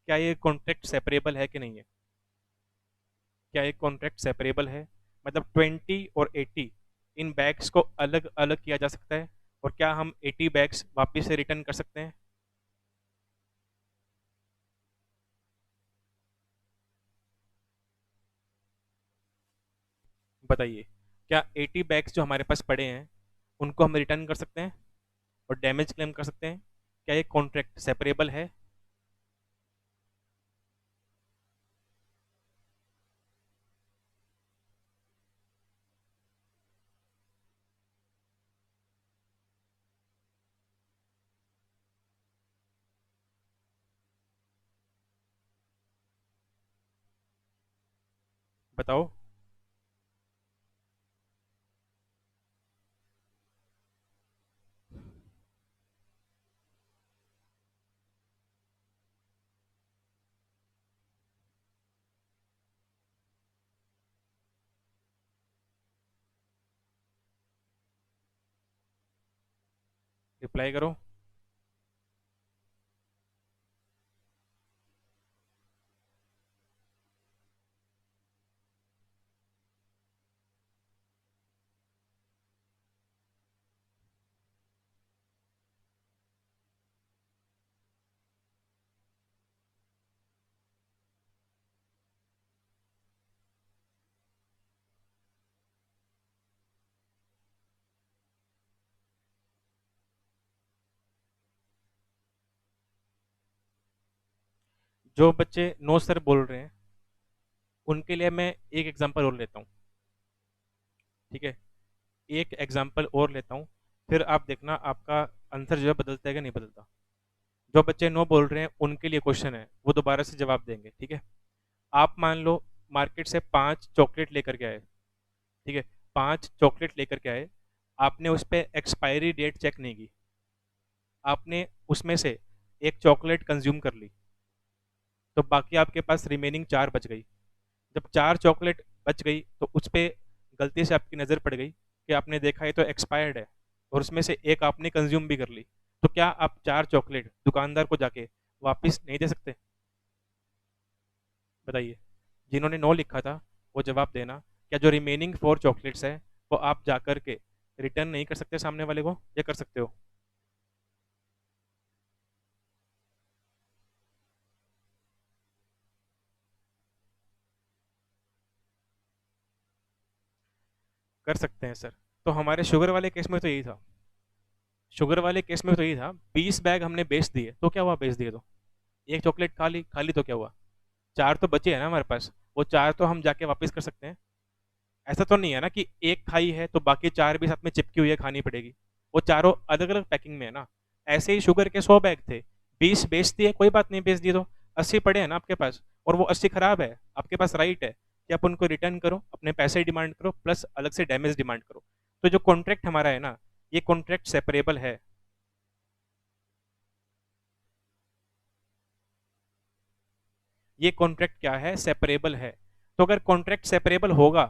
क्या ये कॉन्ट्रैक्ट सेपरेबल है कि नहीं है? क्या ये कॉन्ट्रैक्ट सेपरेबल है, मतलब 20 और 80 इन बैग्स को अलग अलग किया जा सकता है, और क्या हम 80 बैग्स वापस से रिटर्न कर सकते हैं? बताइए, क्या 80 बैग्स जो हमारे पास पड़े हैं उनको हम रिटर्न कर सकते हैं और डैमेज क्लेम कर सकते हैं? क्या ये कॉन्ट्रैक्ट सेपरेबल है बताओ। रिप्लाई करो। जो बच्चे नो सर बोल रहे हैं उनके लिए मैं एक एग्जांपल और लेता हूँ। ठीक है, एक एग्जांपल और लेता हूँ, फिर आप देखना आपका आंसर जो है बदलता है कि नहीं बदलता। जो बच्चे नो बोल रहे हैं उनके लिए क्वेश्चन है, वो दोबारा से जवाब देंगे। ठीक है, आप मान लो मार्केट से 5 चॉकलेट लेकर के आए। ठीक है, 5 चॉकलेट लेकर के आए, आपने उस पर एक्सपायरी डेट चेक नहीं की, आपने उसमें से एक चॉकलेट कंज्यूम कर ली, तो बाकी आपके पास रिमेनिंग 4 बच गई। जब 4 चॉकलेट बच गई तो उस पर गलती से आपकी नज़र पड़ गई कि आपने देखा ये तो एक्सपायर्ड है, और उसमें से एक आपने कंज्यूम भी कर ली, तो क्या आप 4 चॉकलेट दुकानदार को जाके वापस नहीं दे सकते? बताइए। जिन्होंने नो लिखा था वो जवाब देना, क्या जो रिमेनिंग 4 चॉकलेट्स है वो आप जा कर के रिटर्न नहीं कर सकते सामने वाले को, या कर सकते हो? कर सकते हैं सर। तो हमारे शुगर वाले केस में तो यही था, शुगर वाले केस में तो यही था, 20 बैग हमने बेच दिए तो क्या हुआ, बेच दिए तो एक चॉकलेट खा ली, खा ली तो क्या हुआ, 4 तो बचे हैं ना हमारे पास, वो 4 तो हम जाके वापस कर सकते हैं। ऐसा तो नहीं है ना कि एक खाई है तो बाकी 4 भी साथ में चिपकी हुई है खानी पड़ेगी, वो चारों अलग अलग पैकिंग में है ना। ऐसे ही शुगर के 100 बैग थे, 20 बेच दिए, कोई बात नहीं, बेच दिए तो 80 पड़े हैं ना आपके पास, और वो 80 खराब है, आपके पास राइट है कि आप उनको रिटर्न करो, अपने पैसे डिमांड करो, प्लस अलग से डैमेज डिमांड करो। तो जो कॉन्ट्रैक्ट हमारा है ना, ये कॉन्ट्रैक्ट सेपरेबल है। ये कॉन्ट्रैक्ट क्या है, सेपरेबल है। तो अगर कॉन्ट्रैक्ट सेपरेबल होगा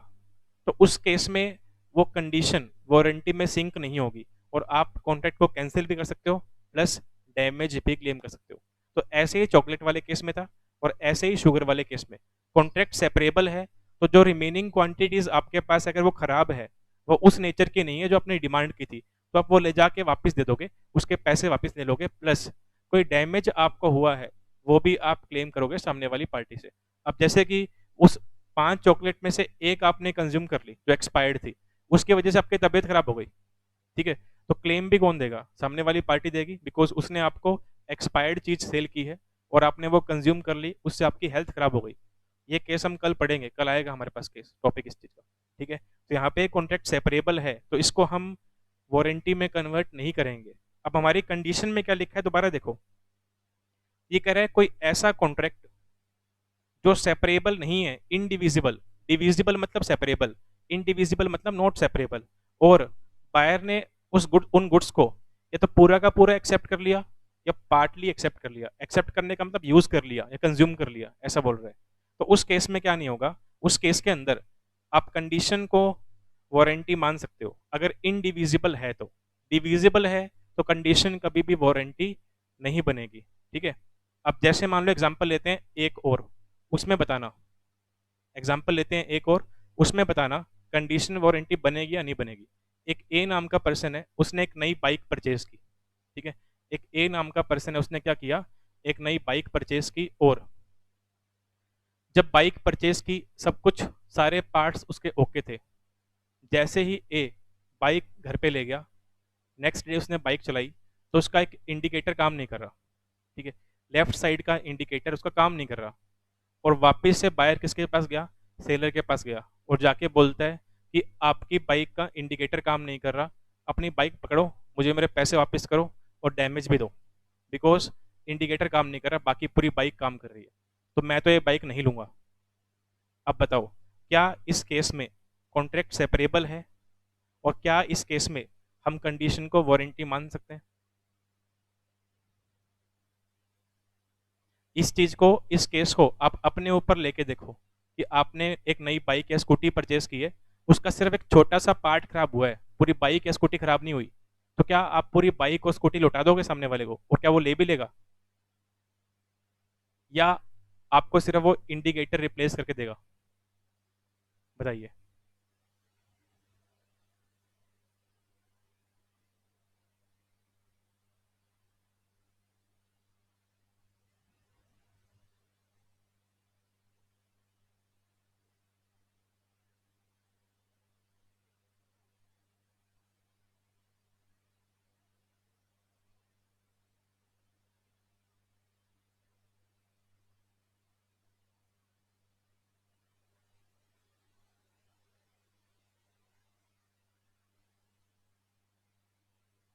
तो उस केस में वो कंडीशन वारंटी में सिंक नहीं होगी, और आप कॉन्ट्रैक्ट को कैंसिल भी कर सकते हो, प्लस डैमेज भी क्लेम कर सकते हो। तो ऐसे ही चॉकलेट वाले केस में था, और ऐसे ही शुगर वाले केस में कॉन्ट्रैक्ट सेपरेबल है। तो जो रिमेनिंग क्वांटिटीज आपके पास अगर वो खराब है, वो उस नेचर की नहीं है जो आपने डिमांड की थी, तो आप वो ले जाके वापस दे दोगे, उसके पैसे वापस ले लोगे, प्लस कोई डैमेज आपको हुआ है वो भी आप क्लेम करोगे सामने वाली पार्टी से। अब जैसे कि उस 5 चॉकलेट में से एक आपने कंज्यूम कर ली जो एक्सपायर्ड थी, उसकी वजह से आपकी तबीयत खराब हो गई। ठीक है, तो क्लेम भी कौन देगा, सामने वाली पार्टी देगी, बिकॉज उसने आपको एक्सपायर्ड चीज सेल की है और आपने वो कंज्यूम कर ली, उससे आपकी हेल्थ खराब हो गई। ये केस हम कल पढ़ेंगे, कल आएगा हमारे पास केस टॉपिक इस चीज का। ठीक है, तो यहाँ पे कॉन्ट्रैक्ट सेपरेबल है तो इसको हम वारंटी में कन्वर्ट नहीं करेंगे। अब हमारी कंडीशन में क्या लिखा है, दोबारा देखो। ये कह रहा है कोई ऐसा कॉन्ट्रैक्ट जो सेपरेबल नहीं है, इनडिविजिबल, डिविजिबल मतलब सेपरेबल, इनडिविजिबल मतलब नॉट सेपरेबल, और बायर ने उन गुड्स को या तो पूरा का पूरा एक्सेप्ट कर लिया या पार्टली एक्सेप्ट कर लिया। एक्सेप्ट करने का मतलब यूज कर लिया या कंज्यूम कर लिया, ऐसा बोल रहे हैं। तो उस केस में क्या नहीं होगा, उस केस के अंदर आप कंडीशन को वारंटी मान सकते हो अगर इनडिविजिबल है। तो डिविजिबल है तो कंडीशन कभी भी वारंटी नहीं बनेगी। ठीक है, अब जैसे मान लो एग्जांपल लेते हैं एक और, उसमें बताना, एग्जाम्पल लेते हैं एक और, उसमें बताना कंडीशन वारंटी बनेगी या नहीं बनेगी। एक ए नाम का पर्सन है, उसने एक नई बाइक परचेज की। ठीक है, एक ए नाम का पर्सन है, उसने क्या किया, एक नई बाइक परचेज की, और जब बाइक परचेज की सब कुछ सारे पार्ट्स उसके ओके थे। जैसे ही ए बाइक घर पे ले गया, नेक्स्ट डे उसने बाइक चलाई, तो उसका एक इंडिकेटर काम नहीं कर रहा। ठीक है, लेफ्ट साइड का इंडिकेटर उसका काम नहीं कर रहा, और वापस से बायर किसके पास गया, सेलर के पास गया, और जाके बोलता है कि आपकी बाइक का इंडिकेटर काम नहीं कर रहा, अपनी बाइक पकड़ो, मुझे मेरे पैसे वापस करो और डैमेज भी दो, बिकॉज इंडिकेटर काम नहीं कर रहा, बाकी पूरी बाइक काम कर रही है, तो मैं तो ये बाइक नहीं लूंगा। अब बताओ, क्या इस केस में कॉन्ट्रैक्ट सेपरेबल है, और क्या इस केस में हम कंडीशन को वारंटी मान सकते हैं? इस चीज को, इस केस को आप अपने ऊपर लेके देखो कि आपने एक नई बाइक या स्कूटी परचेज की है, उसका सिर्फ एक छोटा सा पार्ट खराब हुआ है, पूरी बाइक या स्कूटी खराब नहीं हुई, तो क्या आप पूरी बाइक और स्कूटी लौटा दोगे सामने वाले को, और क्या वो ले भी लेगा? या आपको सिर्फ वो इंडिकेटर रिप्लेस करके देगा? बताइए।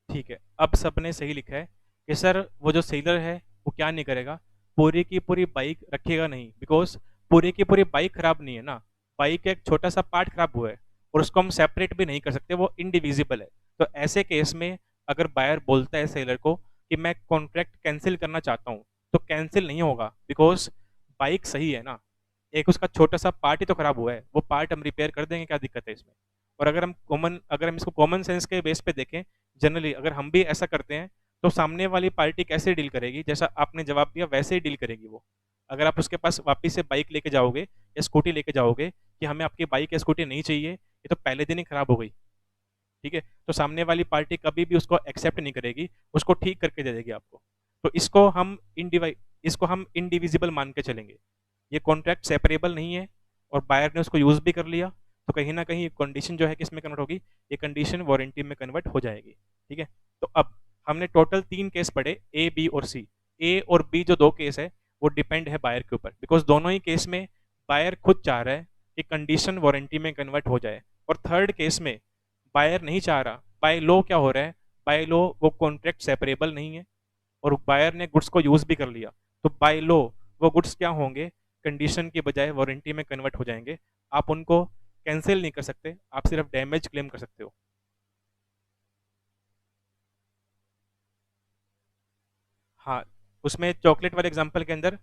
ठीक है, अब सबने सही लिखा है कि सर वो जो सेलर है वो क्या नहीं करेगा, पूरी की पूरी बाइक रखेगा नहीं, बिकॉज पूरी की पूरी बाइक खराब नहीं है ना, बाइक का एक छोटा सा पार्ट खराब हुआ है, और उसको हम सेपरेट भी नहीं कर सकते, वो इनडिविजिबल है। तो ऐसे केस में अगर बायर बोलता है सेलर को कि मैं कॉन्ट्रैक्ट कैंसिल करना चाहता हूँ, तो कैंसिल नहीं होगा, बिकॉज बाइक सही है ना, एक उसका छोटा सा पार्ट ही तो खराब हुआ है, वो पार्ट हम रिपेयर कर देंगे, क्या दिक्कत है इसमें? और अगर हम इसको कॉमन सेंस के बेस पे देखें, जनरली अगर हम भी ऐसा करते हैं, तो सामने वाली पार्टी कैसे डील करेगी, जैसा आपने जवाब दिया वैसे ही डील करेगी वो। अगर आप उसके पास वापस से बाइक लेके जाओगे या स्कूटी लेके जाओगे कि हमें आपकी बाइक या स्कूटी नहीं चाहिए, ये तो पहले दिन ही खराब हो गई, ठीक है, तो सामने वाली पार्टी कभी भी उसको एक्सेप्ट नहीं करेगी, उसको ठीक करके दे देगी आपको। तो इसको हम इंडिविजिबल मान के चलेंगे, ये कॉन्ट्रैक्ट सेपरेबल नहीं है, और बायर ने उसको यूज भी कर लिया, तो कहीं ना कहीं कंडीशन जो है किस में कन्वर्ट होगी, ये कंडीशन वारंटी में कन्वर्ट हो जाएगी। ठीक है, तो अब हमने टोटल 3 केस पढ़े, ए बी और सी। ए और बी जो 2 केस है वो डिपेंड है बायर के ऊपर, बिकॉज दोनों ही केस में बायर खुद चाह रहा है कि कंडीशन वारंटी में कन्वर्ट हो जाए, और थर्ड केस में बायर नहीं चाह रहा, बाय लॉ क्या हो रहा है, बाय लॉ वो कॉन्ट्रैक्ट सेपरेबल नहीं है, और बायर ने गुड्स को यूज भी कर लिया, तो बाय लॉ वो गुड्स क्या होंगे, कंडीशन की बजाय वारंटी में कन्वर्ट हो जाएंगे। आप उनको कैंसिल नहीं कर सकते, आप सिर्फ डैमेज क्लेम कर सकते हो। हाँ, उसमें चॉकलेट वाले एग्जांपल के अंदर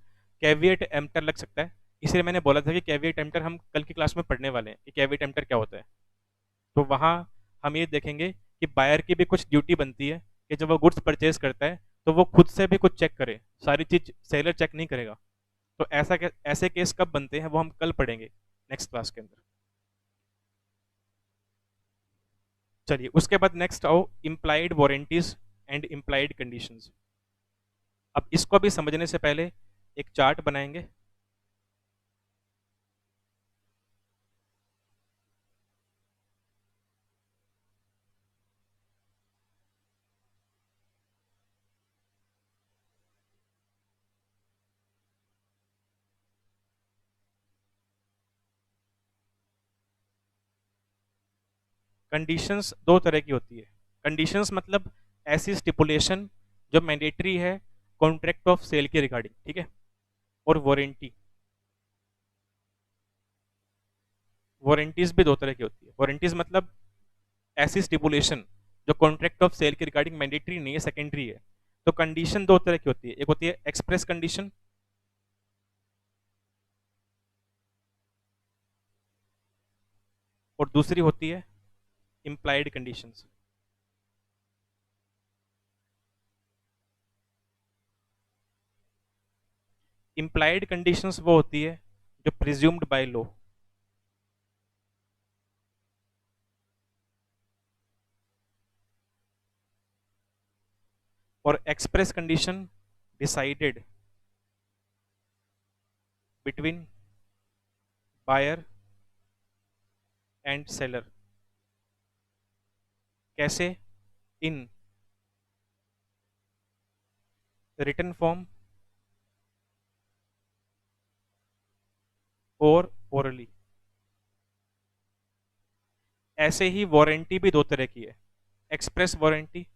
कैविएट एम्पटर लग सकता है, इसलिए मैंने बोला था कि कैविएट एम्पटर हम कल की क्लास में पढ़ने वाले हैं कि कैविएट एम्पटर क्या होता है। तो वहाँ हम ये देखेंगे कि बायर की भी कुछ ड्यूटी बनती है कि जब वो गुड्स परचेज करता है तो वो खुद से भी कुछ चेक करे, सारी चीज सेलर चेक नहीं करेगा। तो ऐसे केस कब बनते हैं वो हम कल पढ़ेंगे नेक्स्ट क्लास के अंदर। चलिए, उसके बाद नेक्स्ट आओ implied warranties and implied conditions. अब इसको भी समझने से पहले एक चार्ट बनाएंगे। कंडीशंस 2 तरह की होती है। कंडीशंस मतलब ऐसी स्टिपुलेशन जो मैंडेटरी है कॉन्ट्रैक्ट ऑफ सेल के रिगार्डिंग, ठीक है, और वारंटी, वारंटीज भी 2 तरह की होती है। वारंटीज मतलब ऐसी स्टिपुलेशन जो कॉन्ट्रैक्ट ऑफ सेल के रिगार्डिंग मैंडेटरी नहीं है, सेकेंडरी है। तो कंडीशन 2 तरह की होती है, एक होती है एक्सप्रेस कंडीशन, और दूसरी होती है इम्प्लाइड कंडीशंस। इम्प्लाइड कंडीशंस वो होती है जो प्रिज्यूम्ड बाय लॉ, और express condition decided between buyer and seller. कैसे? इन रिटन फॉर्म और ओरली। ऐसे ही वारंटी भी 2 तरह की है, एक्सप्रेस वारंटी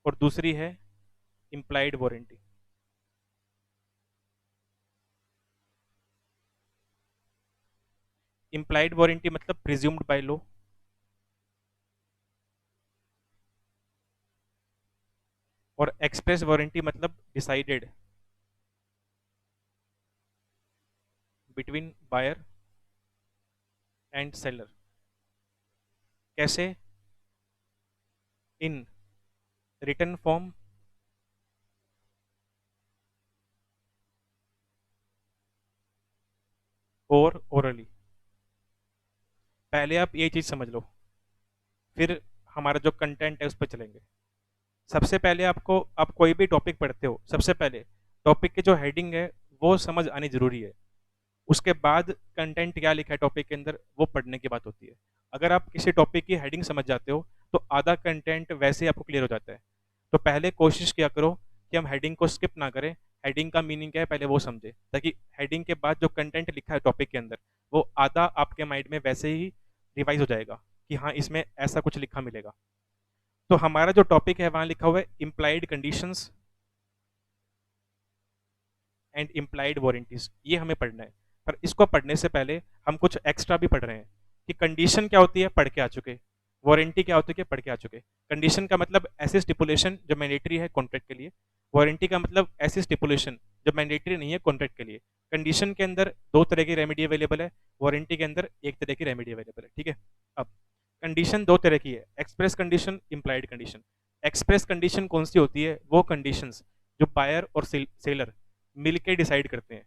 और दूसरी है इम्प्लाइड वारंटी। इम्प्लाइड वारंटी मतलब प्रिज्यूम्ड बाय लॉ, और एक्सप्रेस वारंटी मतलब decided between buyer and seller. कैसे? इन रिटन फॉर्म और ओरली। पहले आप ये चीज समझ लो, फिर हमारा जो कंटेंट है उस पर चलेंगे। सबसे पहले आपको, आप कोई भी टॉपिक पढ़ते हो, सबसे पहले टॉपिक की जो हेडिंग है वो समझ आनी जरूरी है। उसके बाद कंटेंट क्या लिखा है टॉपिक के अंदर वो पढ़ने की बात होती है। अगर आप किसी टॉपिक की हेडिंग समझ जाते हो तो आधा कंटेंट वैसे ही आपको क्लियर हो जाता है। तो पहले कोशिश किया करो कि हम हेडिंग को स्किप ना करें, हेडिंग का मीनिंग क्या है पहले वो समझे, ताकि हेडिंग के बाद जो कंटेंट लिखा है टॉपिक के अंदर वो आधा आपके माइंड में वैसे ही रिवाइज हो जाएगा कि हाँ इसमें ऐसा कुछ लिखा मिलेगा। तो हमारा जो टॉपिक है वहां लिखा हुआ है implied conditions and implied warranties, ये हमें पढ़ना है। पर इसको पढ़ने से पहले हम कुछ एक्स्ट्रा भी पढ़ रहे हैं कि कंडीशन क्या होती है, पढ़ के आ चुके। वारंटी क्या होती है, पढ़ के आ चुके। कंडीशन का मतलब ऐसी स्टिपुलेशन जो मैंडेटरी है कॉन्ट्रैक्ट के लिए। वारंटी का मतलब ऐसी स्टिपुलेशन जो मैंडेटरी नहीं है कॉन्ट्रैक्ट के लिए। कंडीशन के अंदर दो तरह की रेमेडी अवेलेबल है, वारंटी के अंदर एक तरह की रेमेडी अवेलेबल है। ठीक है, अब कंडीशन दो तरह की है, express condition, implied condition. Express condition कौन सी होती है? वो कंडीशंस जो बायर और सेलर मिल के डिसाइड करते हैं।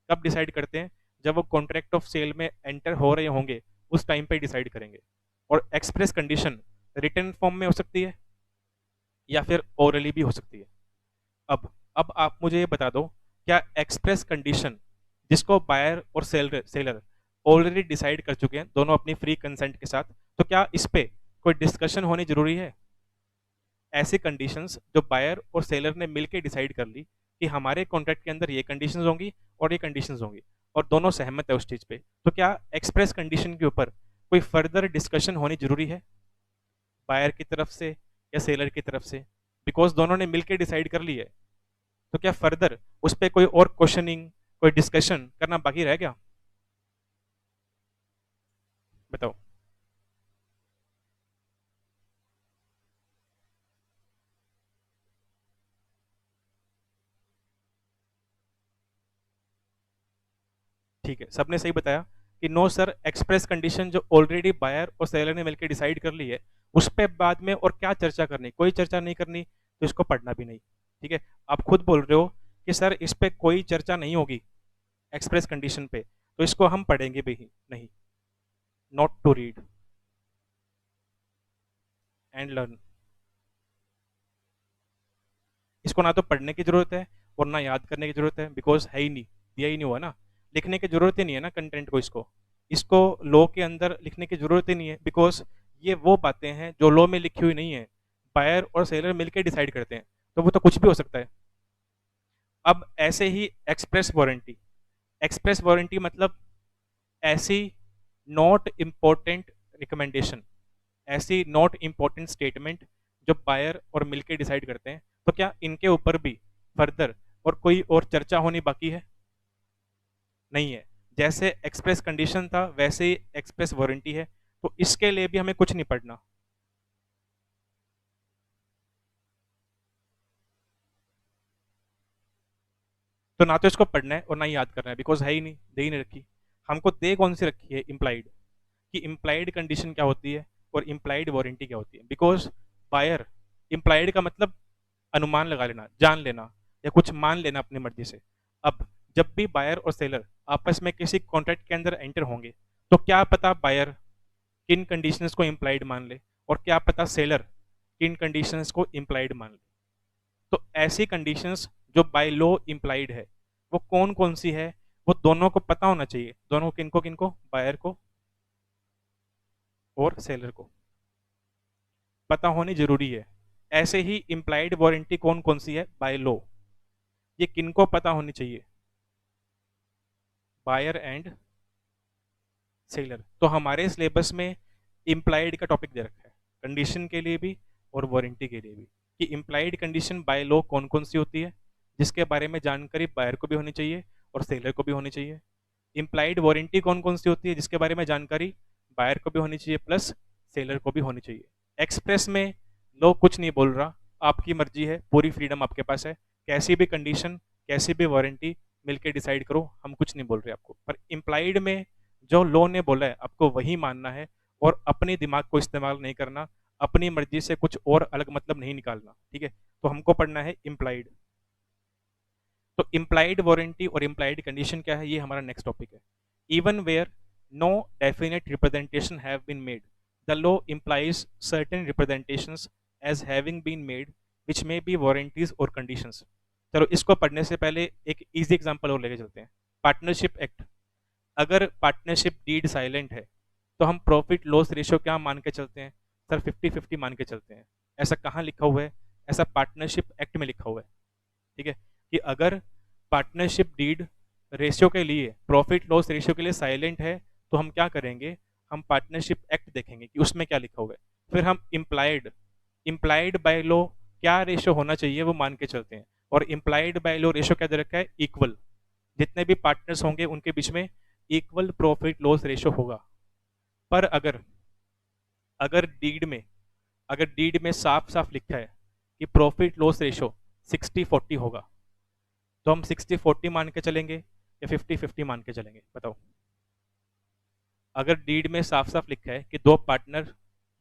कब डिसाइड करते हैं? जब वो कॉन्ट्रैक्ट ऑफ सेल में एंटर हो रहे होंगे उस टाइम पे डिसाइड करेंगे। और एक्सप्रेस कंडीशन रिटन फॉर्म में हो सकती है या फिर ओरली भी हो सकती है। अब आप मुझे ये बता दो, क्या एक्सप्रेस कंडीशन जिसको बायर और सेलर सेलर ऑलरेडी डिसाइड कर चुके हैं दोनों अपनी फ्री कंसेंट के साथ, तो क्या इस पे कोई डिस्कशन होनी जरूरी है? ऐसी कंडीशंस जो बायर और सेलर ने मिलकर डिसाइड कर ली कि हमारे कॉन्ट्रैक्ट के अंदर ये कंडीशंस होंगी और ये कंडीशंस होंगी, और दोनों सहमत है उस चीज पे, तो क्या एक्सप्रेस कंडीशन के ऊपर कोई फर्दर डिस्कशन होनी जरूरी है बायर की तरफ से या सेलर की तरफ से? बिकॉज दोनों ने मिलकर डिसाइड कर ली है, तो क्या फर्दर उस पर कोई और क्वेश्चनिंग, कोई डिस्कशन करना बाकी रह गया? बताओ। ठीक है, सबने सही बताया कि नो सर, एक्सप्रेस कंडीशन जो ऑलरेडी बायर और सेलर ने मिलकर डिसाइड कर ली है उस पर बाद में और क्या चर्चा करनी, कोई चर्चा नहीं करनी, तो इसको पढ़ना भी नहीं। ठीक है, आप खुद बोल रहे हो कि सर इस पे कोई चर्चा नहीं होगी एक्सप्रेस कंडीशन पे, तो इसको हम पढ़ेंगे भी नहीं। Not to read and learn, इसको ना तो पढ़ने की जरूरत है और ना याद करने की जरूरत है, बिकॉज है ही नहीं, दिया ही नहीं हुआ ना। लिखने की जरूरत ही नहीं है ना कंटेंट को, इसको इसको लॉ के अंदर लिखने की जरूरत ही नहीं है, बिकॉज ये वो बातें हैं जो लॉ में लिखी हुई नहीं है, बायर और सेलर मिलकर डिसाइड करते हैं, तो वो तो कुछ भी हो सकता है। अब ऐसे ही एक्सप्रेस वारंटी, एक्सप्रेस वारंटी मतलब ऐसी नॉट इम्पोर्टेंट रिकमेंडेशन, ऐसी नॉट इम्पोर्टेंट स्टेटमेंट जो बायर और मिलकर डिसाइड करते हैं, तो क्या इनके ऊपर भी फर्दर और कोई और चर्चा होनी बाकी है? नहीं है। जैसे एक्सप्रेस कंडीशन था वैसे ही एक्सप्रेस वारंटी है, तो इसके लिए भी हमें कुछ नहीं पढ़ना। तो ना तो इसको पढ़ना है और ना ही याद करना है, बिकॉज है ही नहीं, दे ही नहीं रखी। हमको दे कौन सी रखी है? इम्प्लाइड, कि इम्प्लाइड कंडीशन क्या होती है और इम्प्लाइड वारंटी क्या होती है। बिकॉज बायर, इम्प्लाइड का मतलब अनुमान लगा लेना, जान लेना, या कुछ मान लेना अपनी मर्जी से। अब जब भी बायर और सेलर आपस में किसी कॉन्ट्रैक्ट के अंदर एंटर होंगे, तो क्या पता बायर किन कंडीशंस को इम्प्लाइड मान ले और क्या पता सेलर किन कंडीशंस को इम्प्लाइड मान ले। तो ऐसी कंडीशंस जो बाय लॉ इम्प्लाइड है वो कौन कौन सी है, वो दोनों को पता होना चाहिए। दोनों किनको किनको? बायर को और सेलर को पता होनी जरूरी है। ऐसे ही इम्प्लाइड वारंटी कौन कौन सी है बाय लॉ, ये किनको पता होनी चाहिए? Buyer and seller. तो हमारे सिलेबस में इम्प्लाइड का टॉपिक दे रखा है, कंडीशन के लिए भी और वारंटी के लिए भी, कि इम्प्लाइड कंडीशन बाय लॉ कौन कौन सी होती है, जिसके बारे में जानकारी बायर को भी होनी चाहिए और सेलर को भी होनी चाहिए। इम्प्लाइड वारंटी कौन कौन सी होती है जिसके बारे में जानकारी बायर को भी होनी चाहिए प्लस सेलर को भी होनी चाहिए। एक्सप्रेस में लो कुछ नहीं बोल रहा, आपकी मर्जी है, पूरी फ्रीडम आपके पास है, कैसी भी कंडीशन कैसी भी वारंटी मिलके डिसाइड करो, हम कुछ नहीं बोल रहे आपको। पर इम्प्लाइड में जो लो ने बोला है आपको वही मानना है और अपने दिमाग को इस्तेमाल नहीं करना, अपनी मर्जी से कुछ और अलग मतलब नहीं निकालना, ठीक है। तो हमको पढ़ना है इम्प्लाइड। तो इम्प्लाइड वारंटी और इम्प्लाइड कंडीशन क्या है, ये हमारा नेक्स्ट टॉपिक है। Even where no definite representation have been made, the law implies certain representations as having been made which may be warranties और कंडीशंस। चलो इसको पढ़ने से पहले एक इजी एग्जांपल और लेके चलते हैं। पार्टनरशिप एक्ट, अगर पार्टनरशिप डीड साइलेंट है तो हम प्रॉफिट लॉस रेशियो क्या मान के चलते हैं सर, 50-50 मान के चलते हैं। ऐसा कहाँ लिखा हुआ है, ऐसा पार्टनरशिप एक्ट में लिखा हुआ है, ठीक है। कि अगर पार्टनरशिप डीड रेशियो के लिए, प्रॉफिट लॉस रेशियो के लिए साइलेंट है तो हम क्या करेंगे, हम पार्टनरशिप एक्ट देखेंगे कि उसमें क्या लिखा हुआ है, फिर हम इम्प्लाइड, इम्प्लाइड बाय लॉ क्या रेशियो होना चाहिए वो मान के चलते हैं। और इम्प्लाइड बाय लॉ रेशियो क्या दे रखा है, इक्वल, जितने भी पार्टनर्स होंगे उनके बीच में इक्वल प्रॉफिट लॉस रेशियो होगा। पर अगर अगर डीड में अगर डीड में साफ साफ लिखा है कि प्रॉफिट लॉस रेशियो 60-40 होगा, तो हम 60-40 मान के चलेंगे या 50-50 मान के चलेंगे, बताओ। अगर डीड में साफ साफ लिखा है कि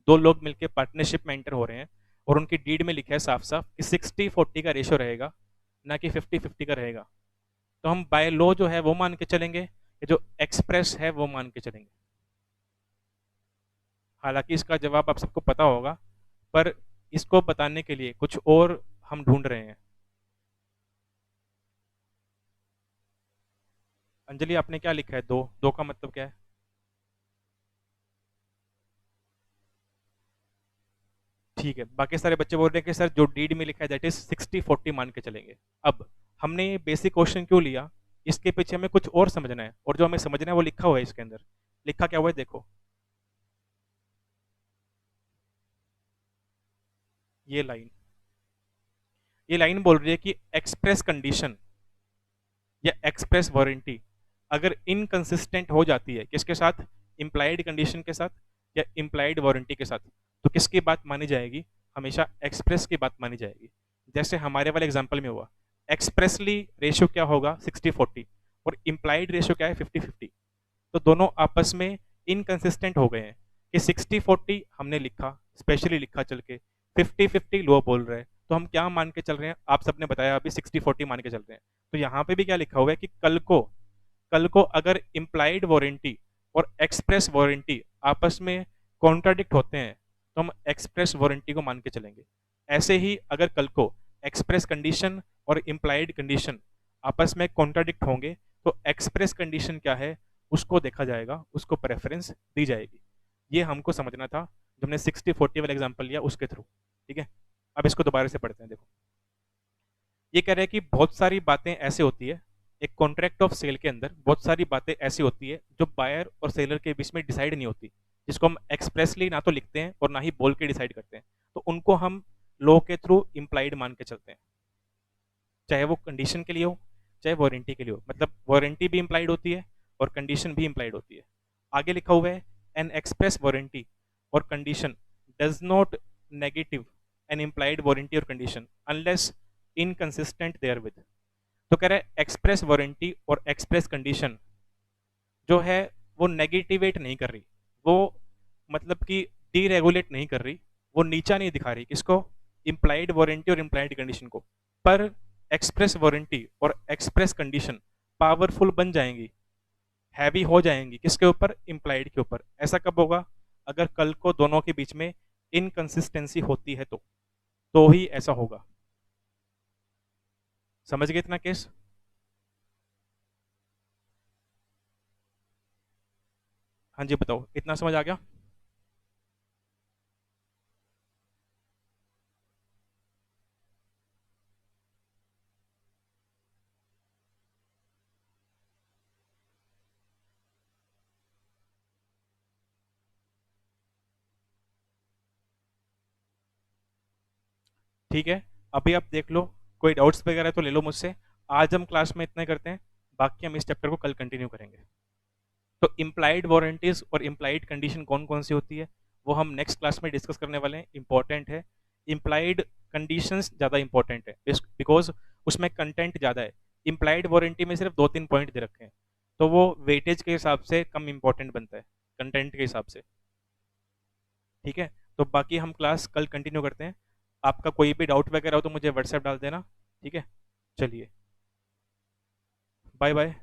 दो लोग मिलकर पार्टनरशिप में एंटर हो रहे हैं और उनकी डीड में लिखा है साफ साफ कि 60-40 का रेशियो रहेगा, ना कि 50-50 का रहेगा, तो हम बाय लॉ जो है वो मान के चलेंगे या जो एक्सप्रेस है वो मान के चलेंगे। हालांकि इसका जवाब आप सबको पता होगा, पर इसको बताने के लिए कुछ और हम ढूंढ रहे हैं। अंजलि आपने क्या लिखा है, दो दो का मतलब क्या है? ठीक है, बाकी सारे बच्चे बोल रहे हैं कि सर जो डीड में लिखा है दैट इज 60-40 मान के चलेंगे। अब हमने ये बेसिक क्वेश्चन क्यों लिया, इसके पीछे हमें कुछ और समझना है, और जो हमें समझना है वो लिखा हुआ है इसके अंदर। लिखा क्या हुआ है देखो, ये लाइन ये लाइन बोल रही है कि एक्सप्रेस कंडीशन या एक्सप्रेस वारंटी अगर इनकंसिस्टेंट हो जाती है किसके साथ, इम्प्लाइड कंडीशन के साथ या इम्प्लाइड वारंटी के साथ, तो किसकी बात मानी जाएगी, हमेशा एक्सप्रेस की बात मानी जाएगी। जैसे हमारे वाले एग्जाम्पल में हुआ, एक्सप्रेसली रेशियो क्या होगा 60-40 और इम्प्लाइड रेशियो क्या है 50-50, तो दोनों आपस में इनकंसिस्टेंट हो गए हैं कि 60-40 हमने लिखा, स्पेशली लिखा चल के, 50-50 लो बोल रहे हैं, तो हम क्या मान के चल रहे हैं, आप सबने बताया अभी 60-40 मान के चल रहे हैं। तो यहाँ पे भी क्या लिखा हुआ है कि कल को अगर इम्प्लाइड वारंटी और एक्सप्रेस वारंटी आपस में कॉन्ट्राडिक्ट होते हैं तो हम एक्सप्रेस वारंटी को मान के चलेंगे। ऐसे ही अगर कल को एक्सप्रेस कंडीशन और इम्प्लाइड कंडीशन आपस में कॉन्ट्राडिक्ट होंगे तो एक्सप्रेस कंडीशन क्या है उसको देखा जाएगा, उसको प्रेफरेंस दी जाएगी। ये हमको समझना था जब हमने 60-40 वाला एग्जाम्पल लिया उसके थ्रू, ठीक है। अब इसको दोबारा से पढ़ते हैं। देखो, ये कह रहे हैं कि बहुत सारी बातें ऐसे होती है, एक कॉन्ट्रैक्ट ऑफ सेल के अंदर बहुत सारी बातें ऐसी होती है जो बायर और सेलर के बीच में डिसाइड नहीं होती, जिसको हम एक्सप्रेसली ना तो लिखते हैं और ना ही बोल के डिसाइड करते हैं, तो उनको हम लॉ के थ्रू इम्प्लाइड मान के चलते हैं, चाहे वो कंडीशन के लिए हो चाहे वारंटी के लिए हो। मतलब वारंटी भी इम्प्लाइड होती है और कंडीशन भी इम्प्लाइड होती है। आगे लिखा हुआ है एन एक्सप्रेस वारंटी और condition does not negative an implied warranty और condition unless inconsistent therewith. तो कह रहा है एक्सप्रेस वारंटी और एक्सप्रेस कंडीशन जो है वो नेगेटिवेट नहीं कर रही, वो मतलब कि डीरेगुलेट नहीं कर रही, वो नीचा नहीं दिखा रही किसको, इम्प्लाइड वारंटी और इम्प्लाइड कंडीशन को। पर एक्सप्रेस वारंटी और एक्सप्रेस कंडीशन पावरफुल बन जाएंगी, हैवी हो जाएंगी किसके ऊपर, इम्प्लाइड के ऊपर। ऐसा कब होगा, अगर कल को दोनों के बीच में इनकंसिस्टेंसी होती है तो ही ऐसा होगा। समझ गए इतना केस? हाँ जी बताओ, इतना समझ आ गया? ठीक है, अभी आप देख लो, कोई डाउट्स वगैरह तो ले लो मुझसे। आज हम क्लास में इतना ही करते हैं, बाकी हम इस चैप्टर को कल कंटिन्यू करेंगे। तो इम्प्लाइड वारंटीज और इम्प्लाइड कंडीशन कौन कौन सी होती है वो हम नेक्स्ट क्लास में डिस्कस करने वाले हैं, इंपॉर्टेंट है। इम्प्लाइड कंडीशंस ज़्यादा इंपॉर्टेंट है बिकॉज उसमें कंटेंट ज़्यादा है। इम्प्लाइड वारंटी में सिर्फ 2-3 पॉइंट दे रखे हैं, तो वो वेटेज के हिसाब से कम इंपॉर्टेंट बनता है कंटेंट के हिसाब से। ठीक है, तो बाकी हम क्लास कल कंटिन्यू करते हैं। आपका कोई भी डाउट वगैरह हो तो मुझे व्हाट्सएप डाल देना। ठीक है, चलिए, बाय बाय।